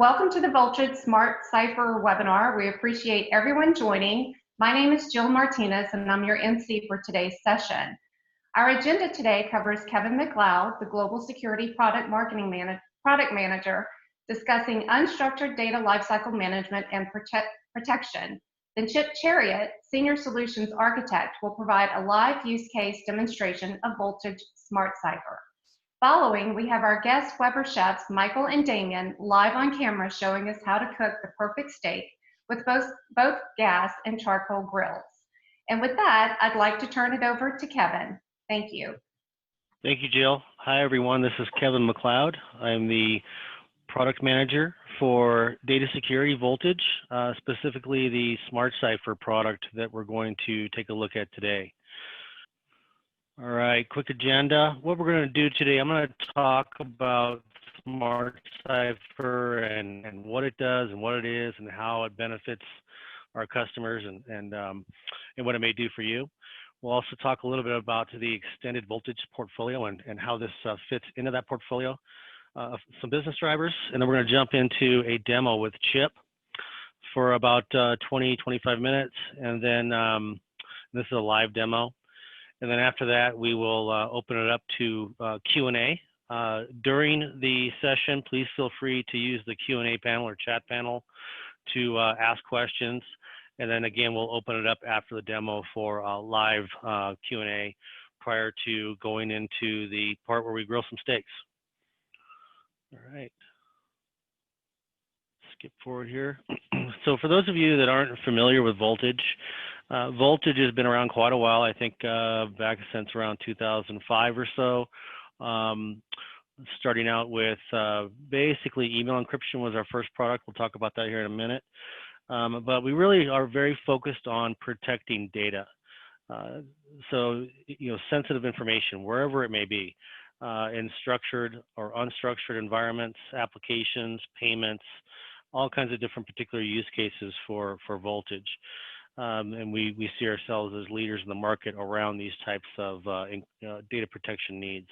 Welcome to the Voltage SmartCipher webinar. We appreciate everyone joining. My name is Jill Martinez and I'm your MC for today's session. Our agenda today covers Kevin MacLeod, the Global Security Product Manager, discussing unstructured data lifecycle management and protection. Then Chip Chariot, Senior Solutions Architect, will provide a live use case demonstration of Voltage SmartCipher. Following, we have our guest Weber chefs, Michael and Damien, live on camera showing us how to cook the perfect steak with both gas and charcoal grills. And with that, I'd like to turn it over to Kevin. Thank you. Thank you, Jill. Hi, everyone. This is Kevin MacLeod. I'm the product manager for data security Voltage, specifically the SmartCipher product that we're going to take a look at today. All right, quick agenda. What we're going to do today, I'm going to talk about SmartCipher and what it does and what it is and how it benefits our customers and what it may do for you. We'll also talk a little bit about the extended Voltage portfolio and how this fits into that portfolio, some business drivers, and then we're going to jump into a demo with Chip for about 20-25 minutes, and then this is a live demo. And then after that, we will open it up to Q&A. During the session, please feel free to use the Q&A panel or chat panel to ask questions. And then again, we'll open it up after the demo for a live Q&A prior to going into the part where we grill some steaks. All right. Skip forward here. So for those of you that aren't familiar with Voltage, Voltage has been around quite a while, I think back since around 2005 or so. Starting out with basically email encryption was our first product. We'll talk about that here in a minute. But we really are very focused on protecting data. So, sensitive information, wherever it may be, in structured or unstructured environments, applications, payments, all kinds of different particular use cases for Voltage. And we see ourselves as leaders in the market around these types of data protection needs.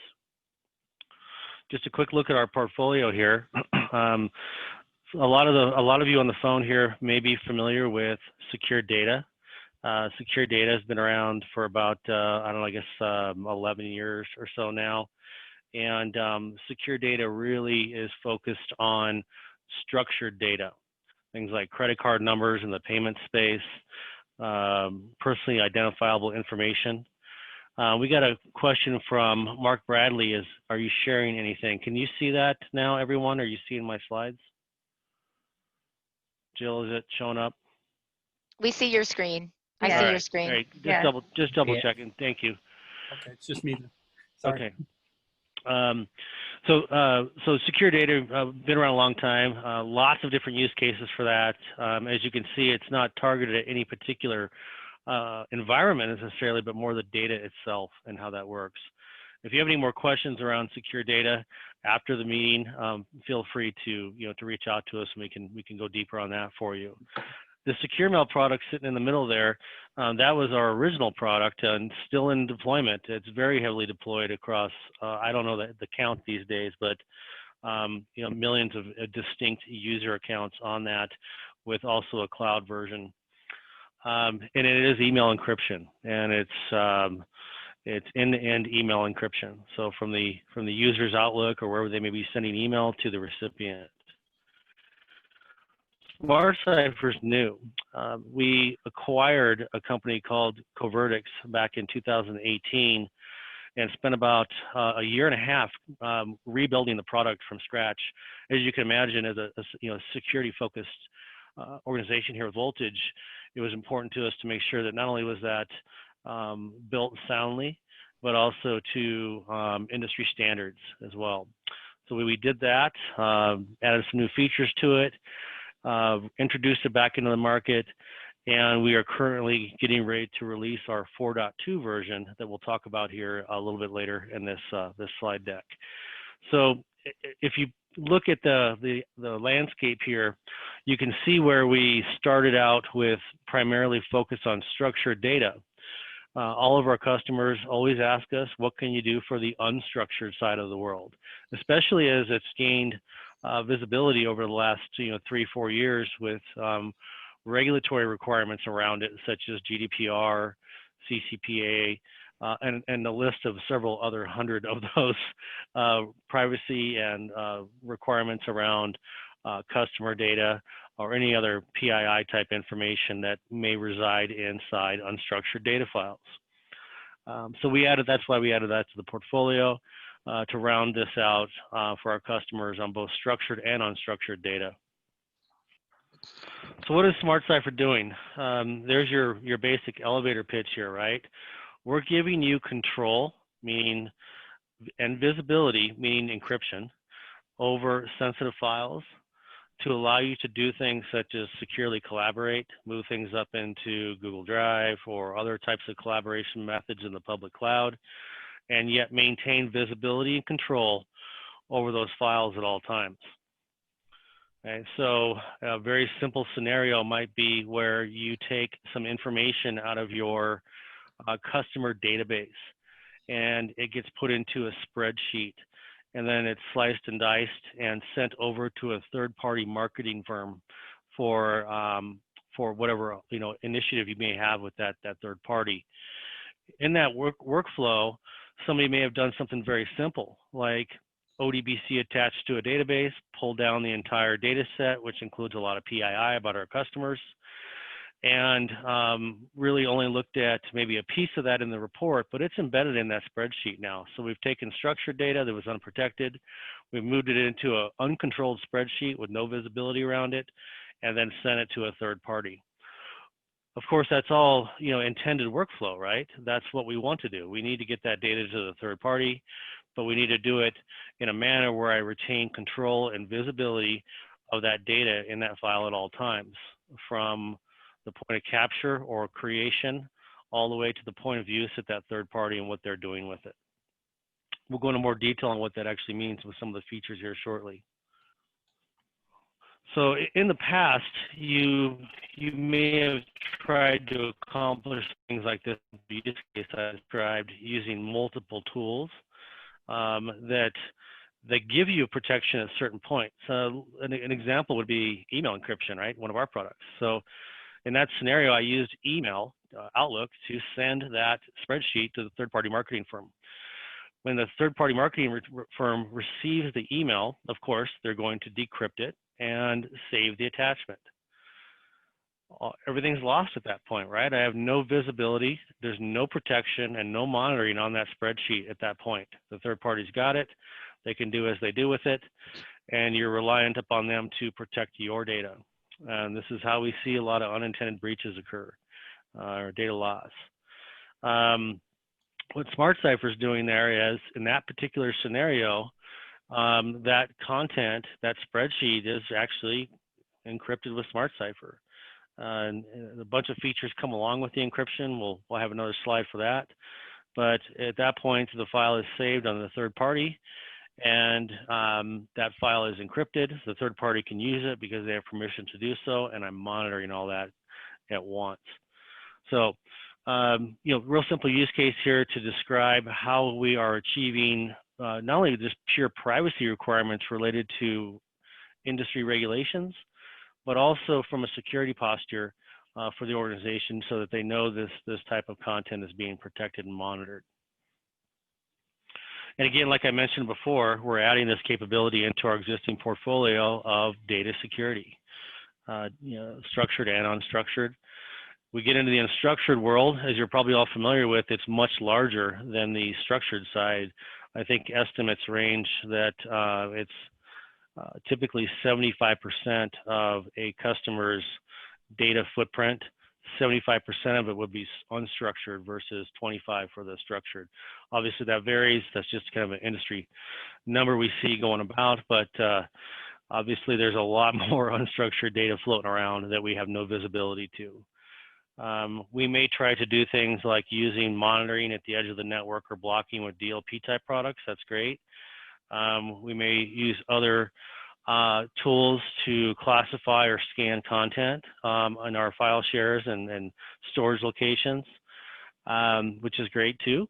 Just a quick look at our portfolio here. A lot of you on the phone here may be familiar with secure data. Secure data has been around for about, 11 years or so now. And secure data really is focused on structured data, things like credit card numbers in the payment space, personally identifiable information. We got a question from Mark Bradley, are you sharing anything? Can you see that now, everyone? Are you seeing my slides? Jill, is it showing up? We see your screen. I see your screen. Great. Just double checking. Thank you. Okay, it's just me. Sorry. Okay. So secure data, been around a long time, lots of different use cases for that. As you can see, it's not targeted at any particular environment necessarily, but more the data itself and how that works. If you have any more questions around secure data after the meeting, feel free to reach out to us and we can go deeper on that for you. The Secure Mail product sitting in the middle there, that was our original product and still in deployment. It's very heavily deployed across, I don't know the count these days, but millions of distinct user accounts on that with also a cloud version. And it is email encryption, and it's end-to-end email encryption. So from the user's Outlook or wherever they may be sending email to the recipient. SmartCipher's new. We acquired a company called Covertix back in 2018 and spent about a year and a half rebuilding the product from scratch. As you can imagine, as a security-focused organization here at Voltage, it was important to us to make sure that not only was that built soundly, but also to industry standards as well. So we did that, added some new features to it, introduced it back into the market, and we are currently getting ready to release our 4.2 version that we'll talk about here a little bit later in this slide deck. So if you look at the landscape here, you can see where we started out with primarily focus on structured data. All of our customers always ask us, what can you do for the unstructured side of the world, especially as it's gained visibility over the last 3-4 years with regulatory requirements around it, such as GDPR, CCPA, and a list of several other hundred of those privacy and requirements around customer data or any other PII type information that may reside inside unstructured data files. So that's why we added that to the portfolio to round this out for our customers on both structured and unstructured data. So what is SmartCipher doing? There's your basic elevator pitch here, right? We're giving you control, meaning, and visibility, meaning encryption, over sensitive files to allow you to do things such as securely collaborate, move things up into Google Drive or other types of collaboration methods in the public cloud, and yet maintain visibility and control over those files at all times. Okay, so a very simple scenario might be where you take some information out of your customer database and it gets put into a spreadsheet, and then it's sliced and diced and sent over to a third-party marketing firm for whatever initiative you may have with that third party. In that workflow, somebody may have done something very simple, like ODBC attached to a database, pulled down the entire data set, which includes a lot of PII about our customers, and really only looked at maybe a piece of that in the report, but it's embedded in that spreadsheet now. So we've taken structured data that was unprotected, we've moved it into an uncontrolled spreadsheet with no visibility around it, and then sent it to a third party. Of course, that's all intended workflow, right? That's what we want to do. We need to get that data to the third party, but we need to do it in a manner where I retain control and visibility of that data in that file at all times, from the point of capture or creation all the way to the point of use at that third party and what they're doing with it. We'll go into more detail on what that actually means with some of the features here shortly. So in the past, you may have tried to accomplish things like this use case I described using multiple tools that give you protection at certain points. So an example would be email encryption, right? One of our products. So in that scenario, I used email, Outlook, to send that spreadsheet to the third-party marketing firm. When the third-party marketing firm receives the email, of course, they're going to decrypt it and save the attachment. Everything's lost at that point, right? I have no visibility, there's no protection and no monitoring on that spreadsheet at that point. The third party's got it, they can do as they do with it, and you're reliant upon them to protect your data. And this is how we see a lot of unintended breaches occur, or data loss. What SmartCipher is doing there is, in that particular scenario, that content, that spreadsheet is actually encrypted with SmartCipher. And a bunch of features come along with the encryption. We'll have another slide for that. But at that point, the file is saved on the third party, and that file is encrypted. The third party can use it because they have permission to do so, and I'm monitoring all that at once. So, real simple use case here to describe how we are achieving not only just pure privacy requirements related to industry regulations, but also from a security posture for the organization so that they know this type of content is being protected and monitored. And again, like I mentioned before, we're adding this capability into our existing portfolio of data security, structured and unstructured. We get into the unstructured world, as you're probably all familiar with, it's much larger than the structured side. I think estimates range that it's typically 75% of a customer's data footprint. 75% of it would be unstructured versus 25% for the structured. Obviously that varies, that's just kind of an industry number we see going about, but obviously there's a lot more unstructured data floating around that we have no visibility to. We may try to do things like using monitoring at the edge of the network or blocking with DLP type products, that's great. We may use other tools to classify or scan content on our file shares and storage locations, which is great too.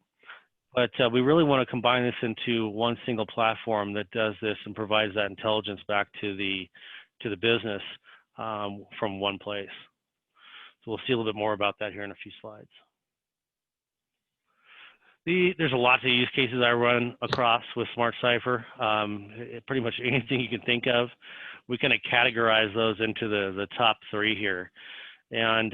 But we really want to combine this into one single platform that does this and provides that intelligence back to the business from one place. So we'll see a little bit more about that here in a few slides. There's a lot of use cases I run across with SmartCipher. Pretty much anything you can think of. We kind of categorize those into the top three here. And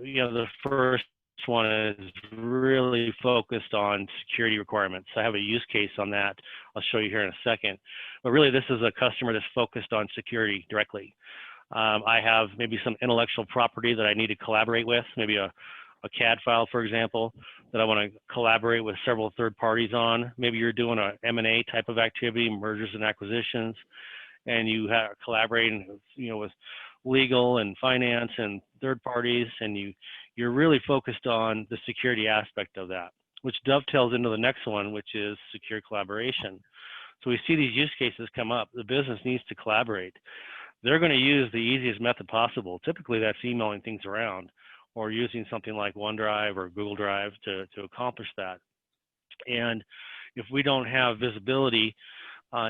you know, the first one is really focused on security requirements. I have a use case on that. I'll show you here in a second. But really, this is a customer that's focused on security directly. I have maybe some intellectual property that I need to collaborate with, maybe a CAD file, for example, that I want to collaborate with several third parties on. Maybe you're doing a M&A type of activity, mergers and acquisitions, and you have collaborating, you know, with legal and finance and third parties, and you're really focused on the security aspect of that, which dovetails into the next one, which is secure collaboration. So we see these use cases come up. The business needs to collaborate. They're going to use the easiest method possible. Typically, that's emailing things around or using something like OneDrive or Google Drive to accomplish that. And if we don't have visibility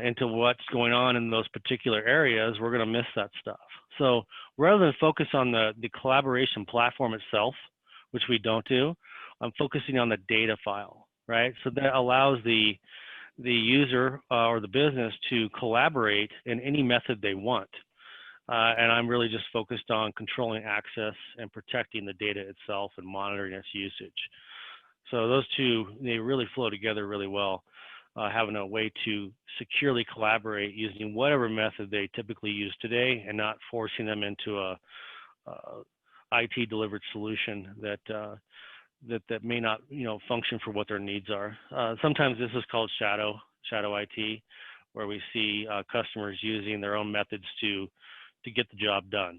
into what's going on in those particular areas, we're going to miss that stuff. So rather than focus on the collaboration platform itself, which we don't do, I'm focusing on the data file, right? So that allows the user or the business to collaborate in any method they want. And I'm really just focused on controlling access and protecting the data itself and monitoring its usage. So those two, they really flow together really well, having a way to securely collaborate using whatever method they typically use today and not forcing them into a IT delivered solution that may not, you know, function for what their needs are. Sometimes this is called shadow IT, where we see customers using their own methods to get the job done.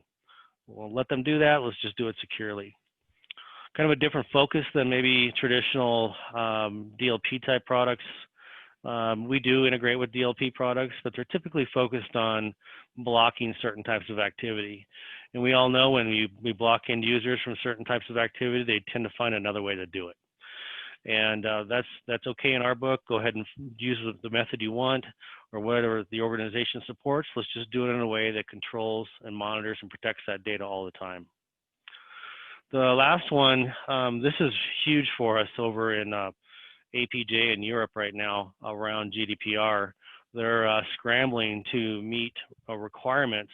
We'll let them do that. Let's just do it securely. Kind of a different focus than maybe traditional DLP type products. We do integrate with DLP products, but they're typically focused on blocking certain types of activity. And we all know when we block end users from certain types of activity, they tend to find another way to do it. And that's okay in our book. Go ahead and use the method you want or whatever the organization supports. Let's just do it in a way that controls and monitors and protects that data all the time. The last one, this is huge for us over in APJ in Europe right now around GDPR. They're scrambling to meet requirements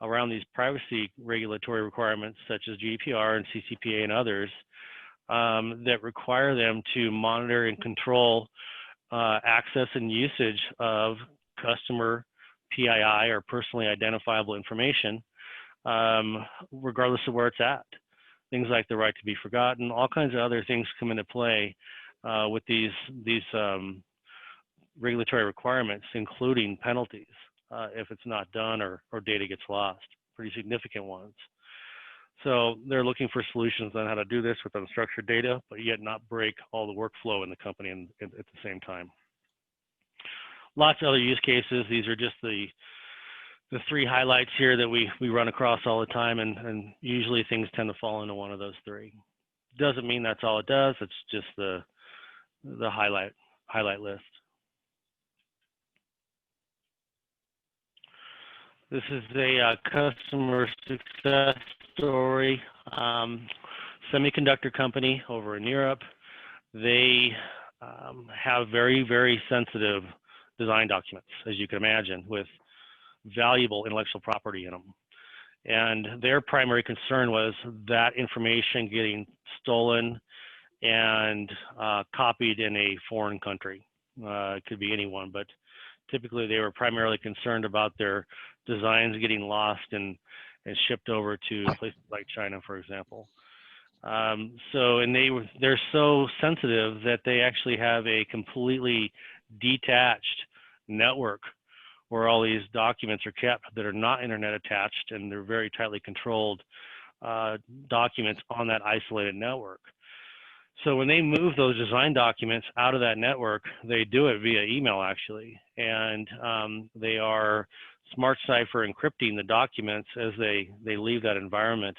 around these privacy regulatory requirements such as GDPR and CCPA and others that require them to monitor and control access and usage of customer PII or personally identifiable information, regardless of where it's at. Things like the right to be forgotten, all kinds of other things come into play with these regulatory requirements, including penalties if it's not done or data gets lost, pretty significant ones. So they're looking for solutions on how to do this with unstructured data, but yet not break all the workflow in the company at the same time. Lots of other use cases. These are just the three highlights here that we run across all the time, and usually things tend to fall into one of those three. Doesn't mean that's all it does. It's just the highlight list. This is a customer success story. Semiconductor company over in Europe. They have very, very sensitive design documents, as you can imagine, with valuable intellectual property in them. And their primary concern was that information getting stolen and copied in a foreign country. It could be anyone, but typically they were primarily concerned about their designs getting lost and shipped over to places like China, for example. They're so sensitive that they actually have a completely detached network where all these documents are kept that are not internet attached, and they're very tightly controlled documents on that isolated network. So when they move those design documents out of that network, they do it via email actually, and they are SmartCipher encrypting the documents as they leave that environment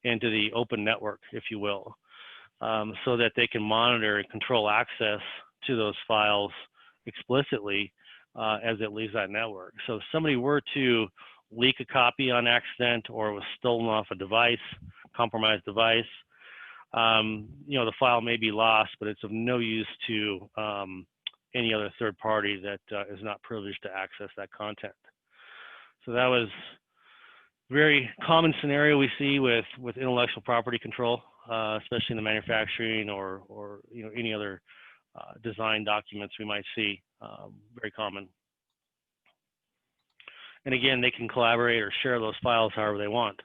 into the open network, if you will. so that they can monitor and control access to those files explicitly as it leaves that network. So if somebody were to leak a copy on accident, or it was stolen off a device, compromised device, the file may be lost, but it's of no use to any other third party that is not privileged to access that content. So that was a very common scenario we see with intellectual property control, especially in the manufacturing or any other design documents we might see. Very common. And again, they can collaborate or share those files however they want.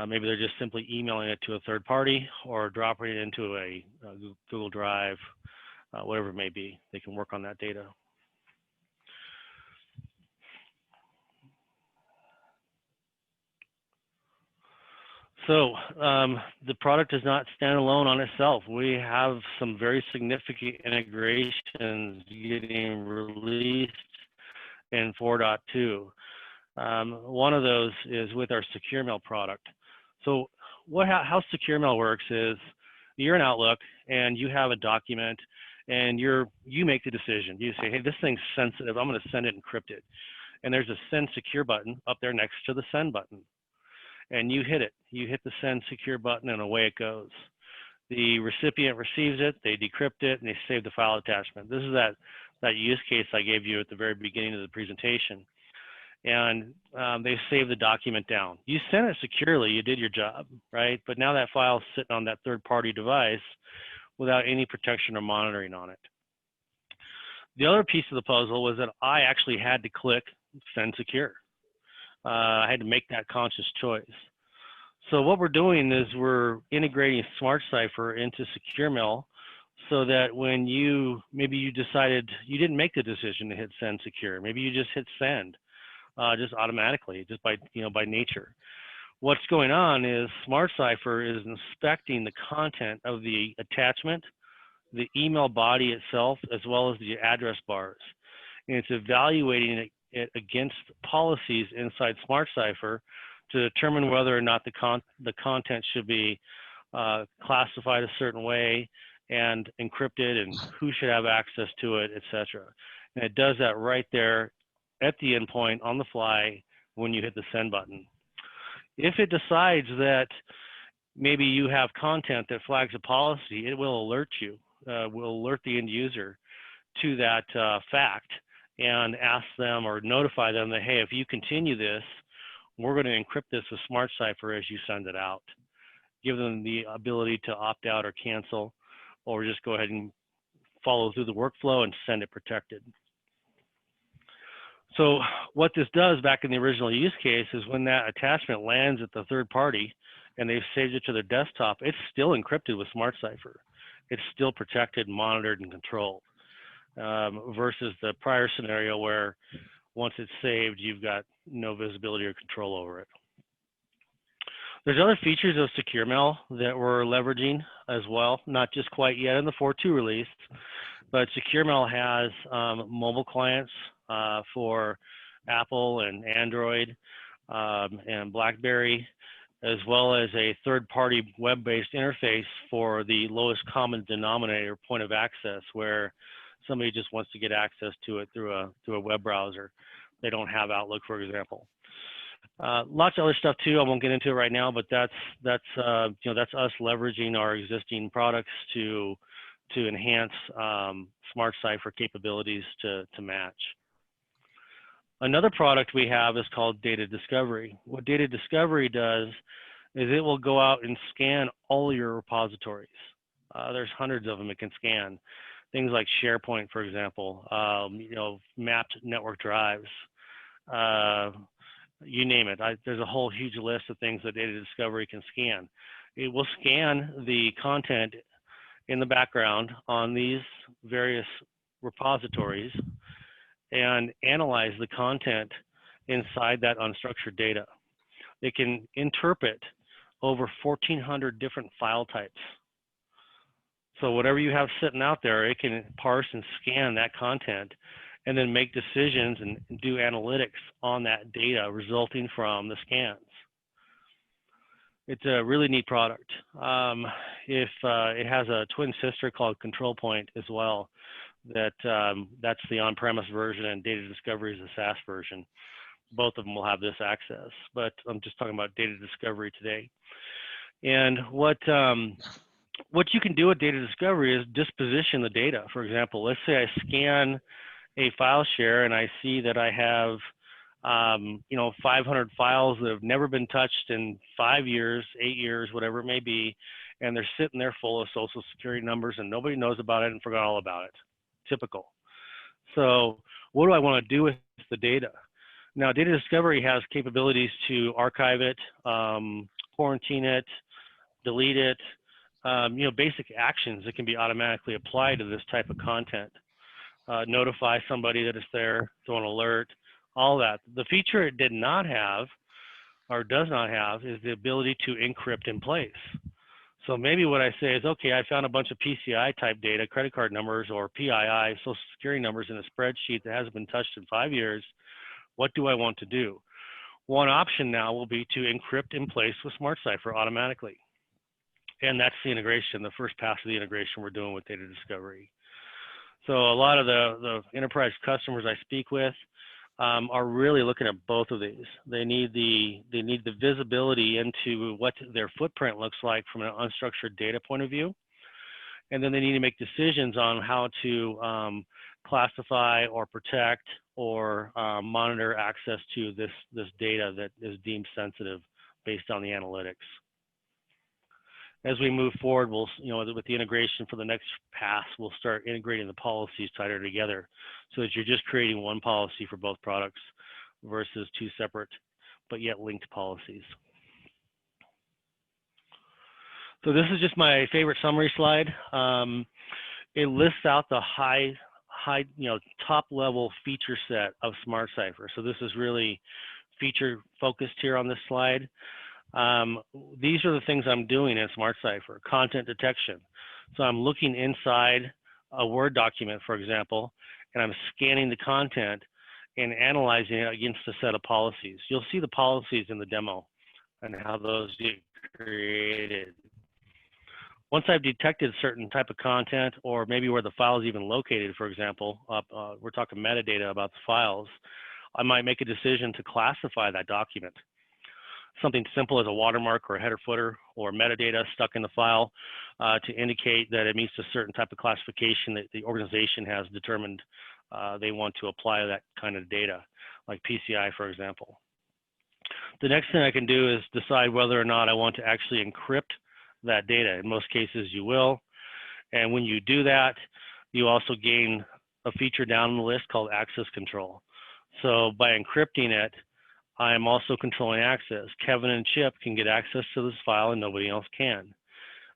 Maybe they're just simply emailing it to a third party or dropping it into a Google Drive, whatever it may be. They can work on that data. So the product does not stand alone on itself. We have some very significant integrations getting released in 4.2. One of those is with our Secure Mail product. So how Secure Mail works is you're in Outlook and you have a document and you make the decision. You say, hey, this thing's sensitive. I'm going to send it encrypted. And there's a Send Secure button up there next to the Send button. And you hit it. You hit the Send Secure button and away it goes. The recipient receives it, they decrypt it, and they save the file attachment. This is that use case I gave you at the very beginning of the presentation. And they save the document down. You sent it securely, you did your job, right? But now that file's sitting on that third-party device without any protection or monitoring on it. The other piece of the puzzle was that I actually had to click Send Secure. I had to make that conscious choice. So what we're doing is we're integrating SmartCipher into Secure Mail so that when maybe you decided you didn't make the decision to hit Send Secure, maybe you just hit Send just automatically, just by nature. What's going on is SmartCipher is inspecting the content of the attachment, the email body itself, as well as the address bars, and it's evaluating it against policies inside SmartCipher to determine whether or not the content should be classified a certain way and encrypted, and who should have access to it, etc. And it does that right there at the endpoint on the fly when you hit the Send button. If it decides that maybe you have content that flags a policy, it will alert you, will alert the end user to that fact and ask them or notify them that, hey, if you continue this, we're going to encrypt this with SmartCipher as you send it out. Give them the ability to opt out or cancel, or just go ahead and follow through the workflow and send it protected. So what this does back in the original use case is when that attachment lands at the third party and they've saved it to their desktop, it's still encrypted with SmartCipher. It's still protected, monitored, and controlled. Versus the prior scenario where once it's saved, you've got no visibility or control over it. There's other features of Secure Mail that we're leveraging as well, not just quite yet in the 4.2 release, but Secure Mail has mobile clients for Apple and Android and BlackBerry, as well as a third-party web-based interface for the lowest common denominator point of access, where somebody just wants to get access to it through a web browser. They don't have Outlook, for example. Lots of other stuff too. I won't get into it right now, but that's us leveraging our existing products to enhance SmartCipher capabilities to match. Another product we have is called Data Discovery. What Data Discovery does is it will go out and scan all your repositories. There's hundreds of them it can scan. Things like SharePoint, for example, mapped network drives, you name it. There's a whole huge list of things that Data Discovery can scan. It will scan the content in the background on these various repositories and analyze the content inside that unstructured data. It can interpret over 1,400 different file types. So whatever you have sitting out there, it can parse and scan that content and then make decisions and do analytics on that data resulting from the scans. It's a really neat product. If it has a twin sister called Control Point as well, that's the on-premise version, and Data Discovery is the SaaS version. Both of them will have this access, but I'm just talking about Data Discovery today. And what you can do with Data Discovery is disposition the data. For example, let's say I scan a file share and I see that I have 500 files that have never been touched in 5 years, 8 years, whatever it may be, and they're sitting there full of social security numbers and nobody knows about it and forgot all about it. Typical. So what do I want to do with the data? Now, Data Discovery has capabilities to archive it, quarantine it, delete it, basic actions that can be automatically applied to this type of content. Notify somebody that it's there, throw an alert, all that. The feature it did not have, or does not have, is the ability to encrypt in place. So maybe what I say is, okay, I found a bunch of PCI type data, credit card numbers, or PII, social security numbers in a spreadsheet that hasn't been touched in 5 years. What do I want to do? One option now will be to encrypt in place with SmartCipher automatically. And that's the integration, the first pass of the integration we're doing with Data Discovery. So a lot of the enterprise customers I speak with are really looking at both of these. They need the visibility into what their footprint looks like from an unstructured data point of view, and then they need to make decisions on how to classify or protect or monitor access to this data that is deemed sensitive based on the analytics. As we move forward, we'll, with the integration for the next pass, we'll start integrating the policies tighter together so that you're just creating one policy for both products versus two separate but yet linked policies. So this is just my favorite summary slide. It lists out the top level feature set of SmartCipher. So this is really feature focused here on this slide. These are the things I'm doing in SmartCipher. Content detection. So I'm looking inside a Word document, for example, and I'm scanning the content and analyzing it against a set of policies. You'll see the policies in the demo and how those get created. Once I've detected a certain type of content, or maybe where the file is even located, for example, we're talking metadata about the files, I might make a decision to classify that document. Something simple as a watermark or a header footer or metadata stuck in the file to indicate that it meets a certain type of classification that the organization has determined they want to apply that kind of data, like PCI, for example. The next thing I can do is decide whether or not I want to actually encrypt that data. In most cases, you will. And when you do that, you also gain a feature down the list called access control. So by encrypting it, I am also controlling access. Kevin and Chip can get access to this file and nobody else can.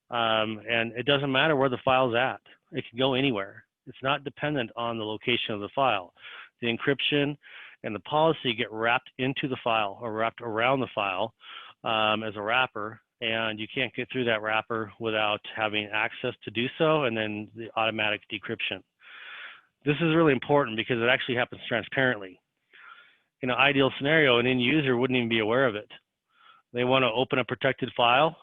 And it doesn't matter where the file's at. It can go anywhere. It's not dependent on the location of the file. The encryption and the policy get wrapped into the file or wrapped around the file as a wrapper, and you can't get through that wrapper without having access to do so, and then the automatic decryption. This is really important because it actually happens transparently. In an ideal scenario, an end user wouldn't even be aware of it. They want to open a protected file,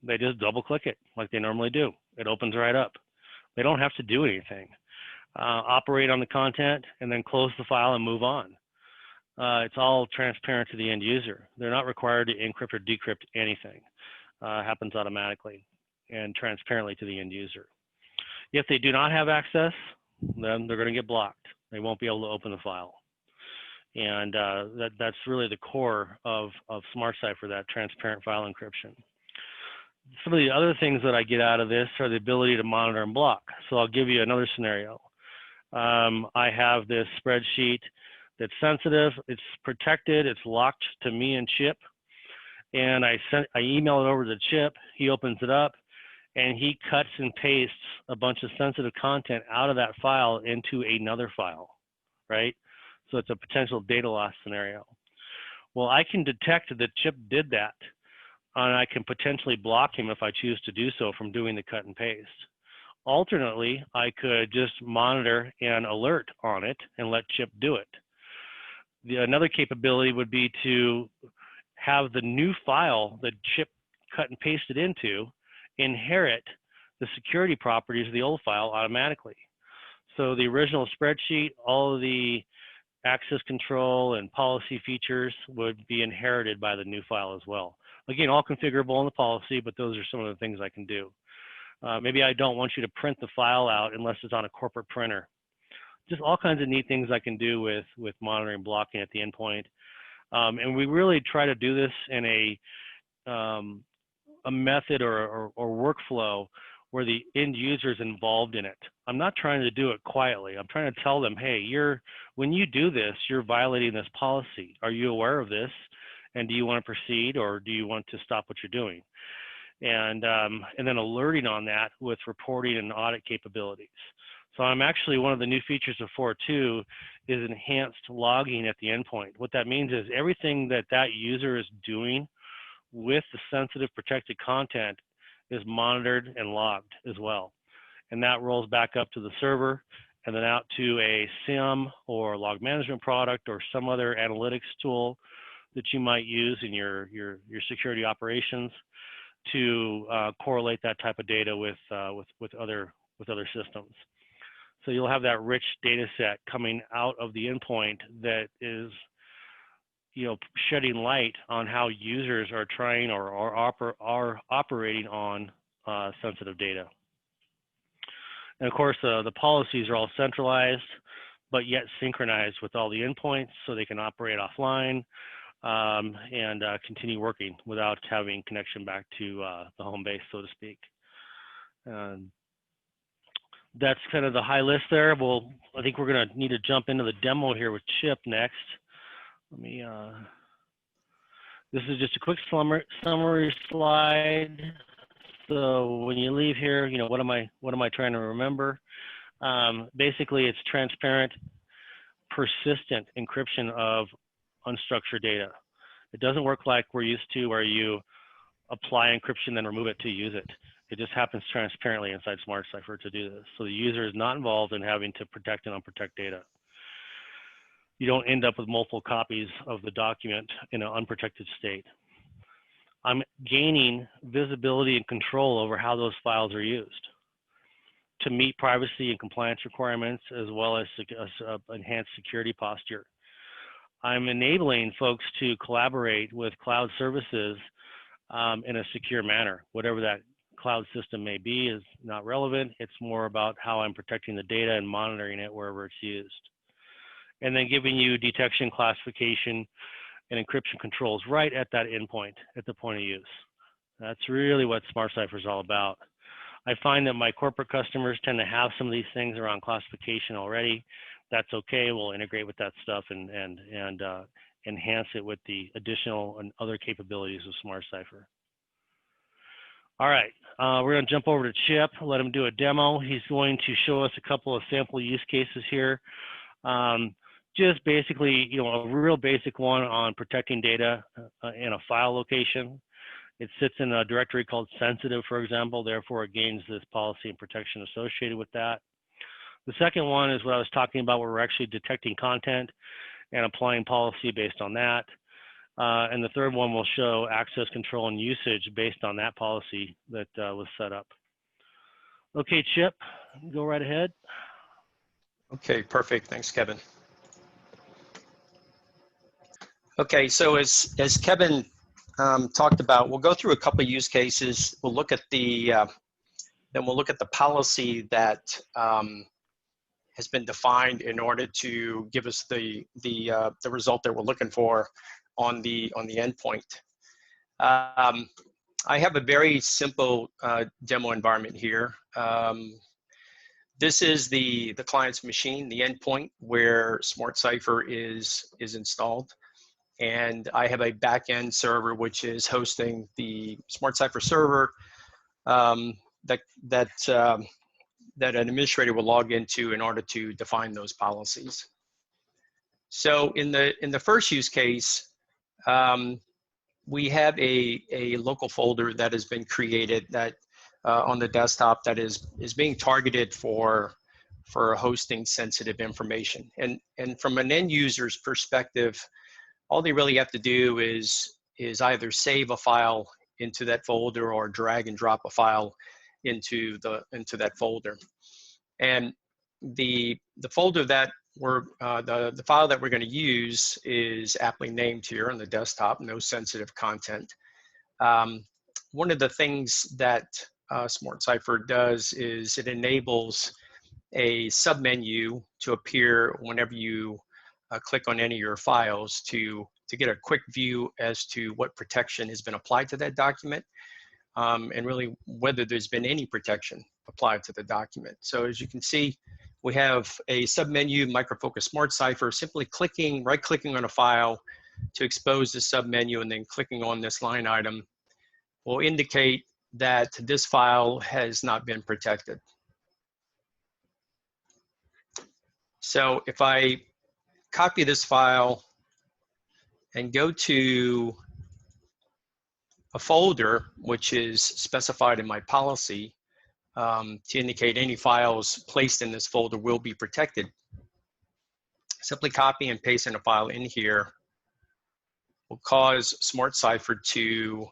they just double click it like they normally do. It opens right up. They don't have to do anything. Operate on the content and then close the file and move on. It's all transparent to the end user. They're not required to encrypt or decrypt anything. Happens automatically and transparently to the end user. If they do not have access, then they're going to get blocked. They won't be able to open the file. And that's really the core of SmartCipher, that transparent file encryption. Some of the other things that I get out of this are the ability to monitor and block. So I'll give you another scenario. I have this spreadsheet that's sensitive, it's protected, it's locked to me and Chip. And I email it over to Chip, he opens it up, and he cuts and pastes a bunch of sensitive content out of that file into another file, right? So it's a potential data loss scenario. Well, I can detect that Chip did that, and I can potentially block him if I choose to do so from doing the cut and paste. Alternately, I could just monitor and alert on it and let Chip do it. Another capability would be to have the new file that Chip cut and pasted into inherit the security properties of the old file automatically. So the original spreadsheet, all of the access control and policy features would be inherited by the new file as well. Again, all configurable in the policy, but those are some of the things I can do. Maybe I don't want you to print the file out unless it's on a corporate printer. Just all kinds of neat things I can do with monitoring blocking at the endpoint. And we really try to do this in a method or workflow where the end user is involved in it. I'm not trying to do it quietly. I'm trying to tell them, hey, when you do this, you're violating this policy. Are you aware of this? And do you want to proceed, or do you want to stop what you're doing? And then alerting on that with reporting and audit capabilities. So I'm actually, one of the new features of 4.2 is enhanced logging at the endpoint. What that means is everything that user is doing with the sensitive protected content is monitored and logged as well. And that rolls back up to the server and then out to a SIM or log management product or some other analytics tool that you might use in your security operations to correlate that type of data with other systems. So you'll have that rich data set coming out of the endpoint that is, shedding light on how users are trying or are operating on sensitive data. And of course, the policies are all centralized, but yet synchronized with all the endpoints so they can operate offline and continue working without having connection back to the home base, so to speak. That's kind of the high list there. Well, I think we're going to need to jump into the demo here with Chip next. Let me, this is just a quick summary slide. So when you leave here, what am I trying to remember? Basically, it's transparent, persistent encryption of unstructured data. It doesn't work like we're used to, where you apply encryption then remove it to use it. It just happens transparently inside SmartCipher to do this. So the user is not involved in having to protect and unprotect data. You don't end up with multiple copies of the document in an unprotected state. I'm gaining visibility and control over how those files are used to meet privacy and compliance requirements, as well as enhanced security posture. I'm enabling folks to collaborate with cloud services in a secure manner. Whatever that cloud system may be is not relevant. It's more about how I'm protecting the data and monitoring it wherever it's used. And then giving you detection, classification, and encryption controls right at that endpoint, at the point of use. That's really what SmartCipher is all about. I find that my corporate customers tend to have some of these things around classification already. That's okay. We'll integrate with that stuff and enhance it with the additional and other capabilities of SmartCipher. All right, we're going to jump over to Chip, let him do a demo. He's going to show us a couple of sample use cases here. Just basically, a real basic one on protecting data in a file location. It sits in a directory called sensitive, for example, therefore it gains this policy and protection associated with that. The second one is what I was talking about, where we're actually detecting content and applying policy based on that. And the third one will show access control and usage based on that policy that was set up. Okay, Chip, go right ahead. Okay, perfect. Thanks, Kevin. Okay, so as Kevin talked about, we'll go through a couple of use cases. We'll look at the then we'll look at the policy that has been defined in order to give us the result that we're looking for on the endpoint. I have a very simple demo environment here. This is the client's machine, the endpoint where SmartCipher is installed. And I have a backend server which is hosting the SmartCipher server that an administrator will log into in order to define those policies. So in the first use case, we have a local folder that has been created that on the desktop that is being targeted for hosting sensitive information. And from an end user's perspective, all they really have to do is either save a file into that folder or drag and drop a file into that folder. And the folder that the file that we're going to use is aptly named here on the desktop, no sensitive content. One of the things that SmartCipher does is it enables a submenu to appear whenever you click on any of your files to get a quick view as to what protection has been applied to that document, and really whether there's been any protection applied to the document. So as you can see, we have a submenu, Micro Focus SmartCipher, simply right-clicking on a file to expose the submenu and then clicking on this line item will indicate that this file has not been protected. So if I copy this file and go to a folder which is specified in my policy to indicate any files placed in this folder will be protected, simply copy and paste in a file in here will cause SmartCipher to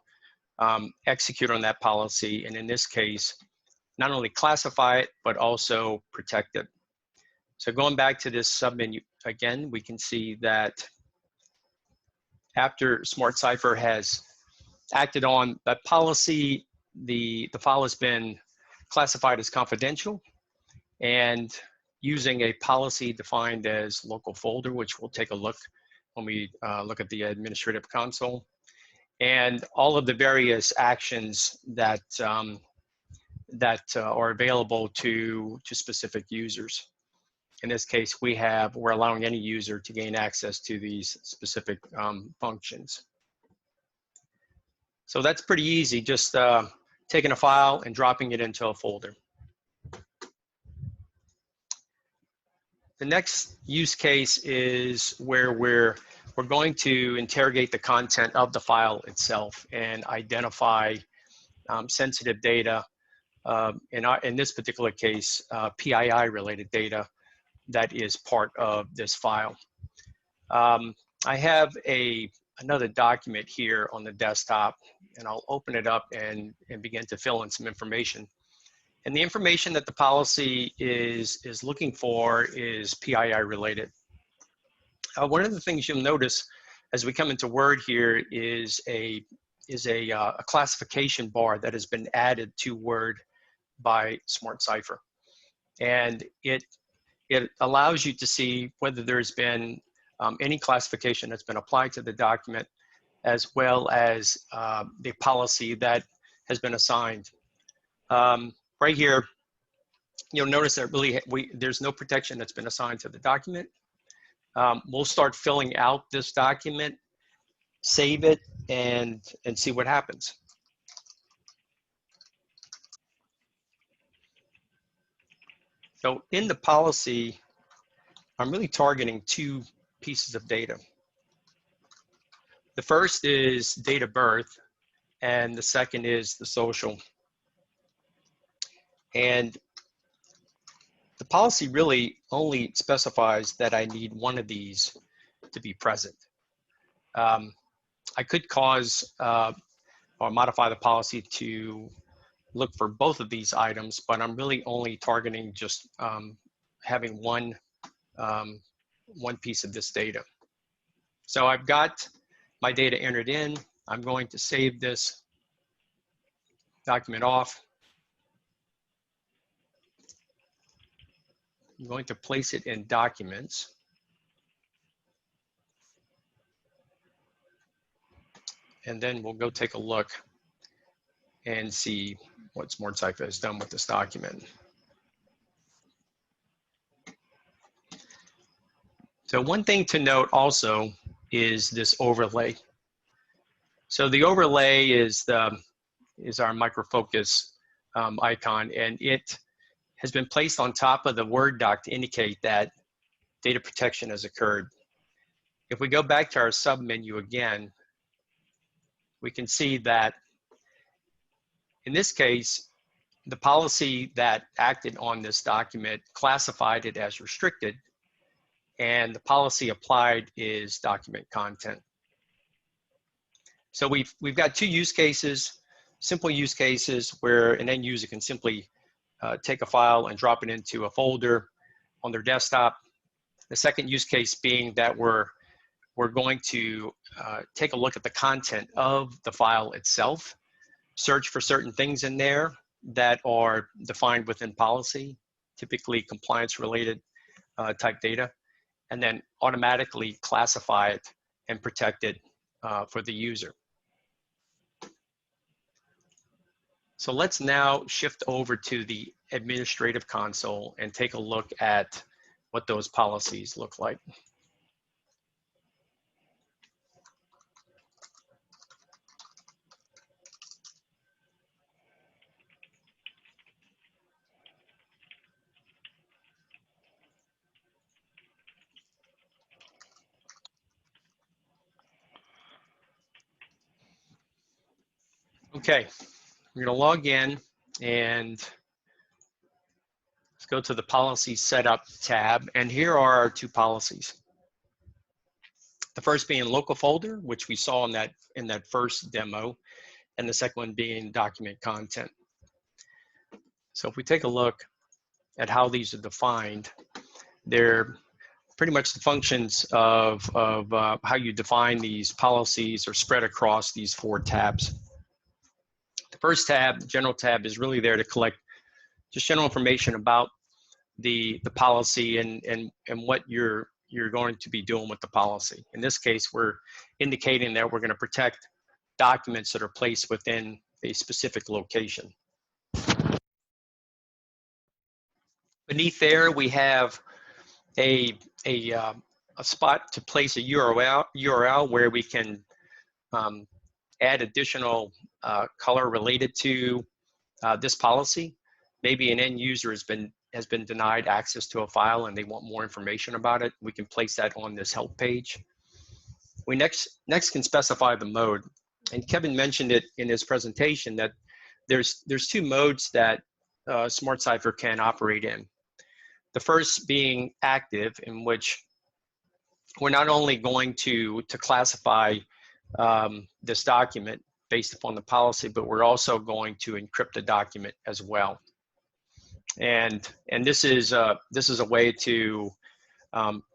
execute on that policy, and in this case, not only classify it, but also protect it. So going back to this submenu again, we can see that after SmartCipher has acted on that policy, the file has been classified as confidential, and using a policy defined as local folder, which we'll take a look when we look at the administrative console, and all of the various actions that are available to specific users. In this case, we're allowing any user to gain access to these specific functions. So that's pretty easy, just taking a file and dropping it into a folder. The next use case is where we're going to interrogate the content of the file itself and identify sensitive data, in this particular case, PII-related data that is part of this file. I have another document here on the desktop, and I'll open it up and begin to fill in some information. And the information that the policy is looking for is PII related. One of the things you'll notice as we come into Word here is a classification bar that has been added to Word by SmartCipher. And it allows you to see whether there's been any classification that's been applied to the document, as well as the policy that has been assigned. Right here, you'll notice that really there's no protection that's been assigned to the document. We'll start filling out this document, save it, and see what happens. So in the policy, I'm really targeting two pieces of data. The first is date of birth, and the second is the social. And the policy really only specifies that I need one of these to be present. I could cause or modify the policy to look for both of these items, but I'm really only targeting just having one piece of this data. So I've got my data entered in. I'm going to save this document off. I'm going to place it in Documents. And then we'll go take a look and see what SmartCipher has done with this document. So one thing to note also is this overlay. So the overlay is our Micro Focus icon, and it has been placed on top of the Word doc to indicate that data protection has occurred. If we go back to our submenu again, we can see that in this case, the policy that acted on this document classified it as restricted, and the policy applied is document content. So we've got two use cases, simple use cases where an end user can simply take a file and drop it into a folder on their desktop. The second use case being that we're going to take a look at the content of the file itself, search for certain things in there that are defined within policy, typically compliance-related type data, and then automatically classify it and protect it for the user. So let's now shift over to the administrative console and take a look at what those policies look like. Okay, we're going to log in and let's go to the policy setup tab. And here are our two policies. The first being local folder, which we saw in that first demo, and the second one being document content. So if we take a look at how these are defined, they're pretty much the functions of how you define these policies are spread across these four tabs. The first tab, the general tab, is really there to collect just general information about the policy and what you're going to be doing with the policy. In this case, we're indicating that we're going to protect documents that are placed within a specific location. Beneath there, we have a spot to place a URL where we can add additional color related to this policy. Maybe an end user has been denied access to a file and they want more information about it. We can place that on this help page. We next can specify the mode. And Kevin mentioned it in his presentation that there's two modes that SmartCipher can operate in. The first being active, in which we're not only going to classify this document based upon the policy, but we're also going to encrypt the document as well. And this is a way to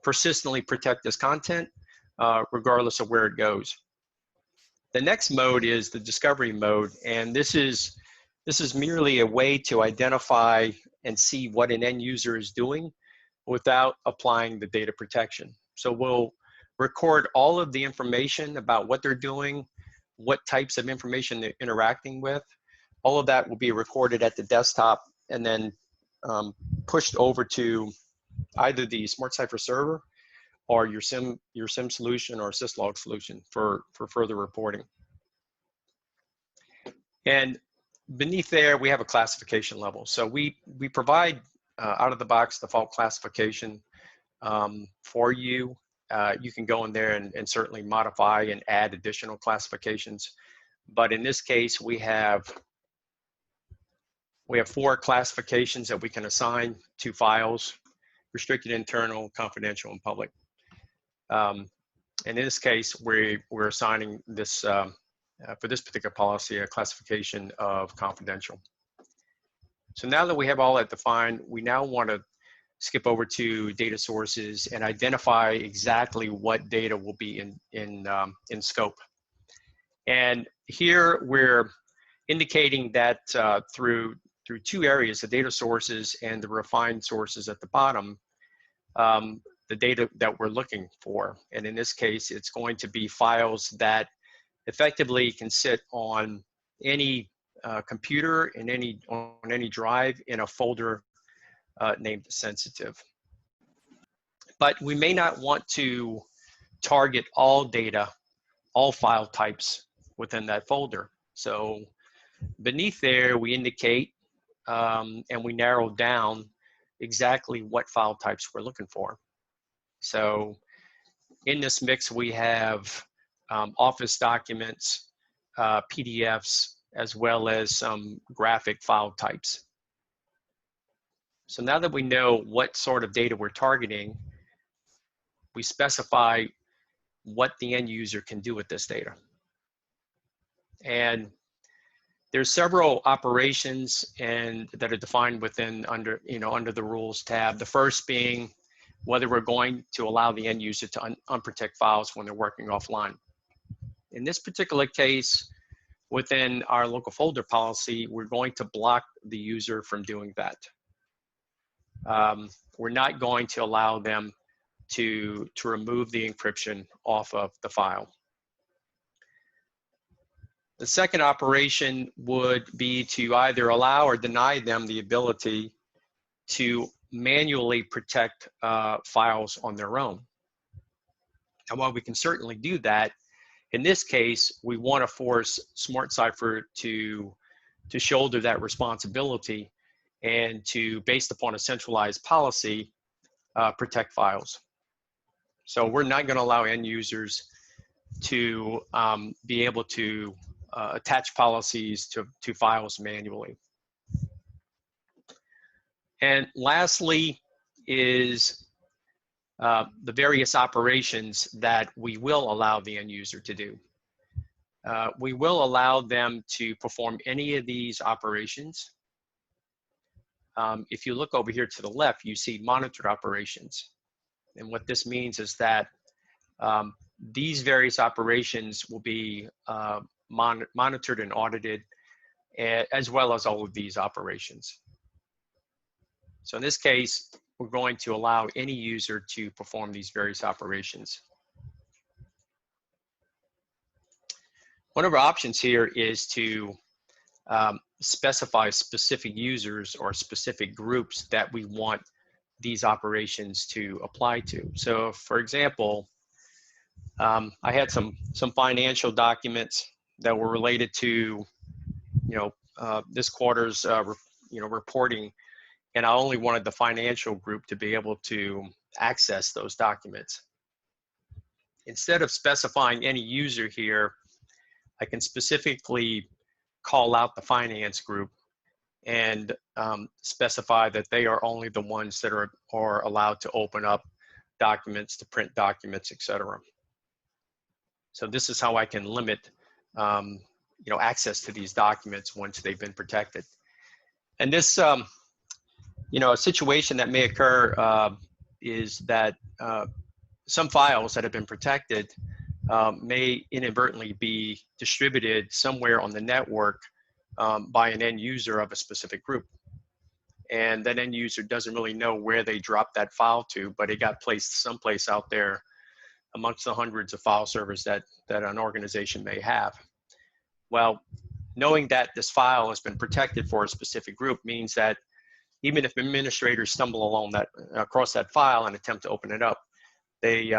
persistently protect this content regardless of where it goes. The next mode is the discovery mode, and this is merely a way to identify and see what an end user is doing without applying the data protection. So we'll record all of the information about what they're doing, what types of information they're interacting with. All of that will be recorded at the desktop and then pushed over to either the SmartCipher server or your SIM solution or syslog solution for further reporting. And beneath there, we have a classification level. So we provide out of the box default classification for you. You can go in there and certainly modify and add additional classifications. But in this case, we have 4 classifications that we can assign to files: restricted, internal, confidential, and public. And in this case, we're assigning this, for this particular policy, a classification of confidential. So now that we have all that defined, we now want to skip over to data sources and identify exactly what data will be in scope. And here we're indicating that through 2 areas, the data sources and the refined sources at the bottom, the data that we're looking for. And in this case, it's going to be files that effectively can sit on any computer, on any drive in a folder named sensitive. But we may not want to target all data, all file types within that folder. So beneath there, we indicate and we narrow down exactly what file types we're looking for. So in this mix, we have Office documents, PDFs, as well as some graphic file types. So now that we know what sort of data we're targeting, we specify what the end user can do with this data. And there's several operations that are defined within under the rules tab. The first being whether we're going to allow the end user to unprotect files when they're working offline. In this particular case, within our local folder policy, we're going to block the user from doing that. We're not going to allow them to remove the encryption off of the file. The second operation would be to either allow or deny them the ability to manually protect files on their own. And while we can certainly do that, in this case, we want to force SmartCipher to shoulder that responsibility and to, based upon a centralized policy, protect files. So we're not going to allow end users to be able to attach policies to files manually. And lastly is the various operations that we will allow the end user to do. We will allow them to perform any of these operations. If you look over here to the left, you see monitored operations. And what this means is that these various operations will be monitored and audited, as well as all of these operations. So in this case, we're going to allow any user to perform these various operations. One of our options here is to specify specific users or specific groups that we want these operations to apply to. So for example, I had some financial documents that were related to this quarter's reporting, and I only wanted the financial group to be able to access those documents. Instead of specifying any user here, I can specifically call out the finance group and specify that they are only the ones that are allowed to open up documents, to print documents, etc. So this is how I can limit access to these documents once they've been protected. And this a situation that may occur is that some files that have been protected may inadvertently be distributed somewhere on the network by an end user of a specific group. And that end user doesn't really know where they dropped that file to, but it got placed someplace out there amongst the hundreds of file servers that an organization may have. Well, knowing that this file has been protected for a specific group means that even if administrators stumble along across that file and attempt to open it up, they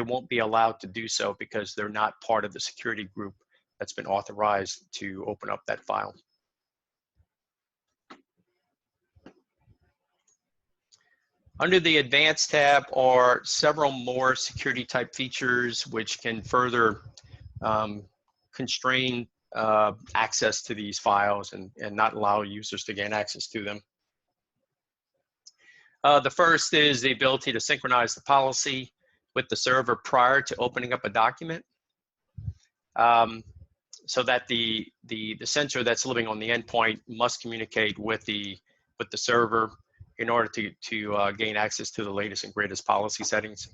won't be allowed to do so because they're not part of the security group that's been authorized to open up that file. Under the Advanced tab are several more security type features which can further constrain access to these files and not allow users to gain access to them. The first is the ability to synchronize the policy with the server prior to opening up a document, so that the sensor that's living on the endpoint must communicate with the server in order to gain access to the latest and greatest policy settings.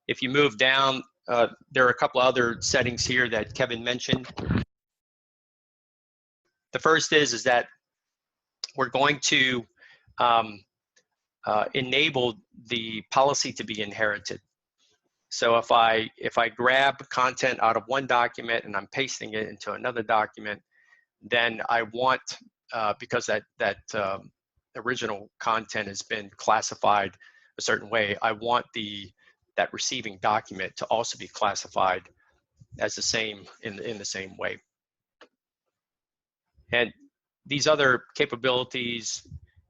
If you move down, there are a couple other settings here that Kevin mentioned. The first is that we're going to enable the policy to be inherited. So if I grab content out of one document and I'm pasting it into another document, then I want, because that original content has been classified a certain way, I want that receiving document to also be classified as the same in the same way. And these other capabilities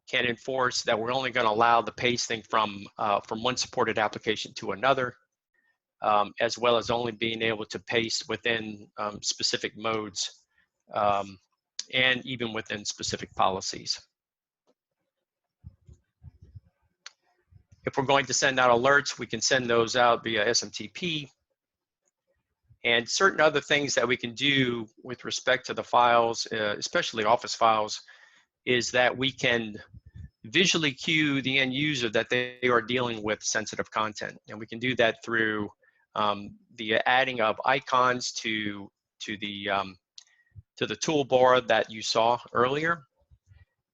can enforce that we're only going to allow the pasting from one supported application to another, as well as only being able to paste within specific modes and even within specific policies. If we're going to send out alerts, we can send those out via SMTP. And certain other things that we can do with respect to the files, especially Office files, is that we can visually cue the end user that they are dealing with sensitive content. And we can do that through the adding of icons to the toolbar that you saw earlier,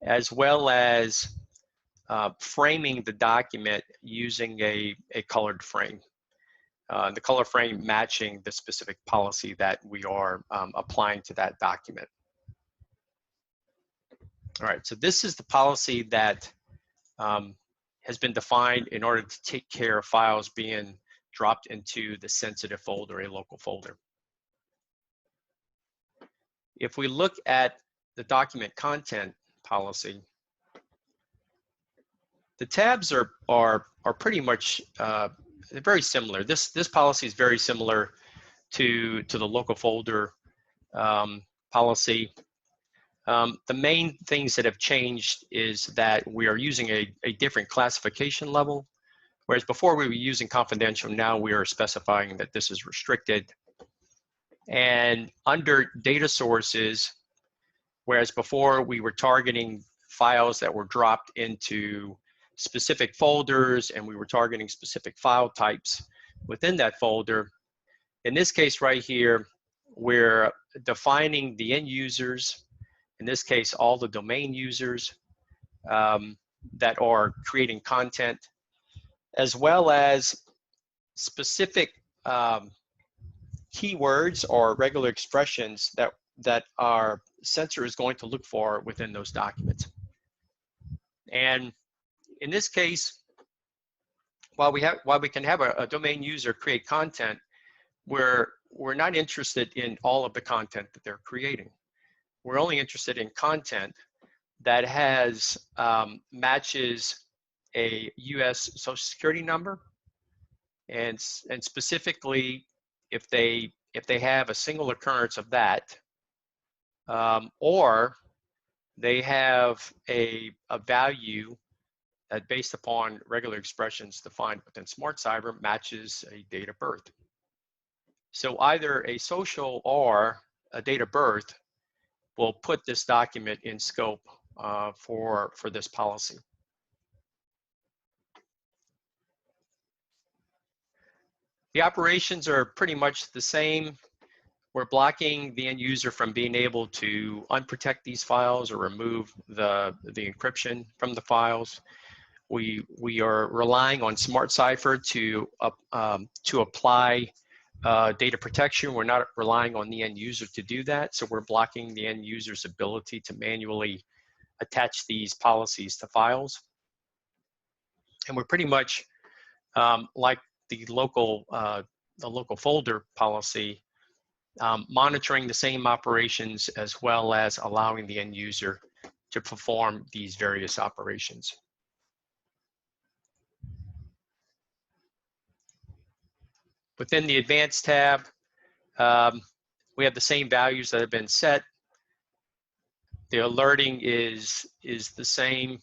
as well as framing the document using a colored frame. The color frame matching the specific policy that we are applying to that document. All right, so this is the policy that has been defined in order to take care of files being dropped into the sensitive folder, a local folder. If we look at the document content policy, the tabs are pretty much they're very similar. This policy is very similar to the local folder policy. The main things that have changed is that we are using a different classification level, whereas before we were using confidential, now we are specifying that this is restricted. And under data sources, whereas before we were targeting files that were dropped into specific folders and we were targeting specific file types within that folder, in this case right here, we're defining the end users, in this case, all the domain users that are creating content, as well as specific keywords or regular expressions that our sensor is going to look for within those documents. And in this case, while we can have a domain user create content, we're not interested in all of the content that they're creating. We're only interested in content that has matches a U.S. Social Security number, and specifically if they have a single occurrence of that, or they have a value that, based upon regular expressions defined within SmartCipher, matches a date of birth. So either a social or a date of birth will put this document in scope for this policy. The operations are pretty much the same. We're blocking the end user from being able to unprotect these files or remove the encryption from the files. We are relying on SmartCipher to apply data protection. We're not relying on the end user to do that, so we're blocking the end user's ability to manually attach these policies to files. And we're pretty much like the local folder policy, monitoring the same operations as well as allowing the end user to perform these various operations. Within the Advanced tab, we have the same values that have been set. The alerting is the same.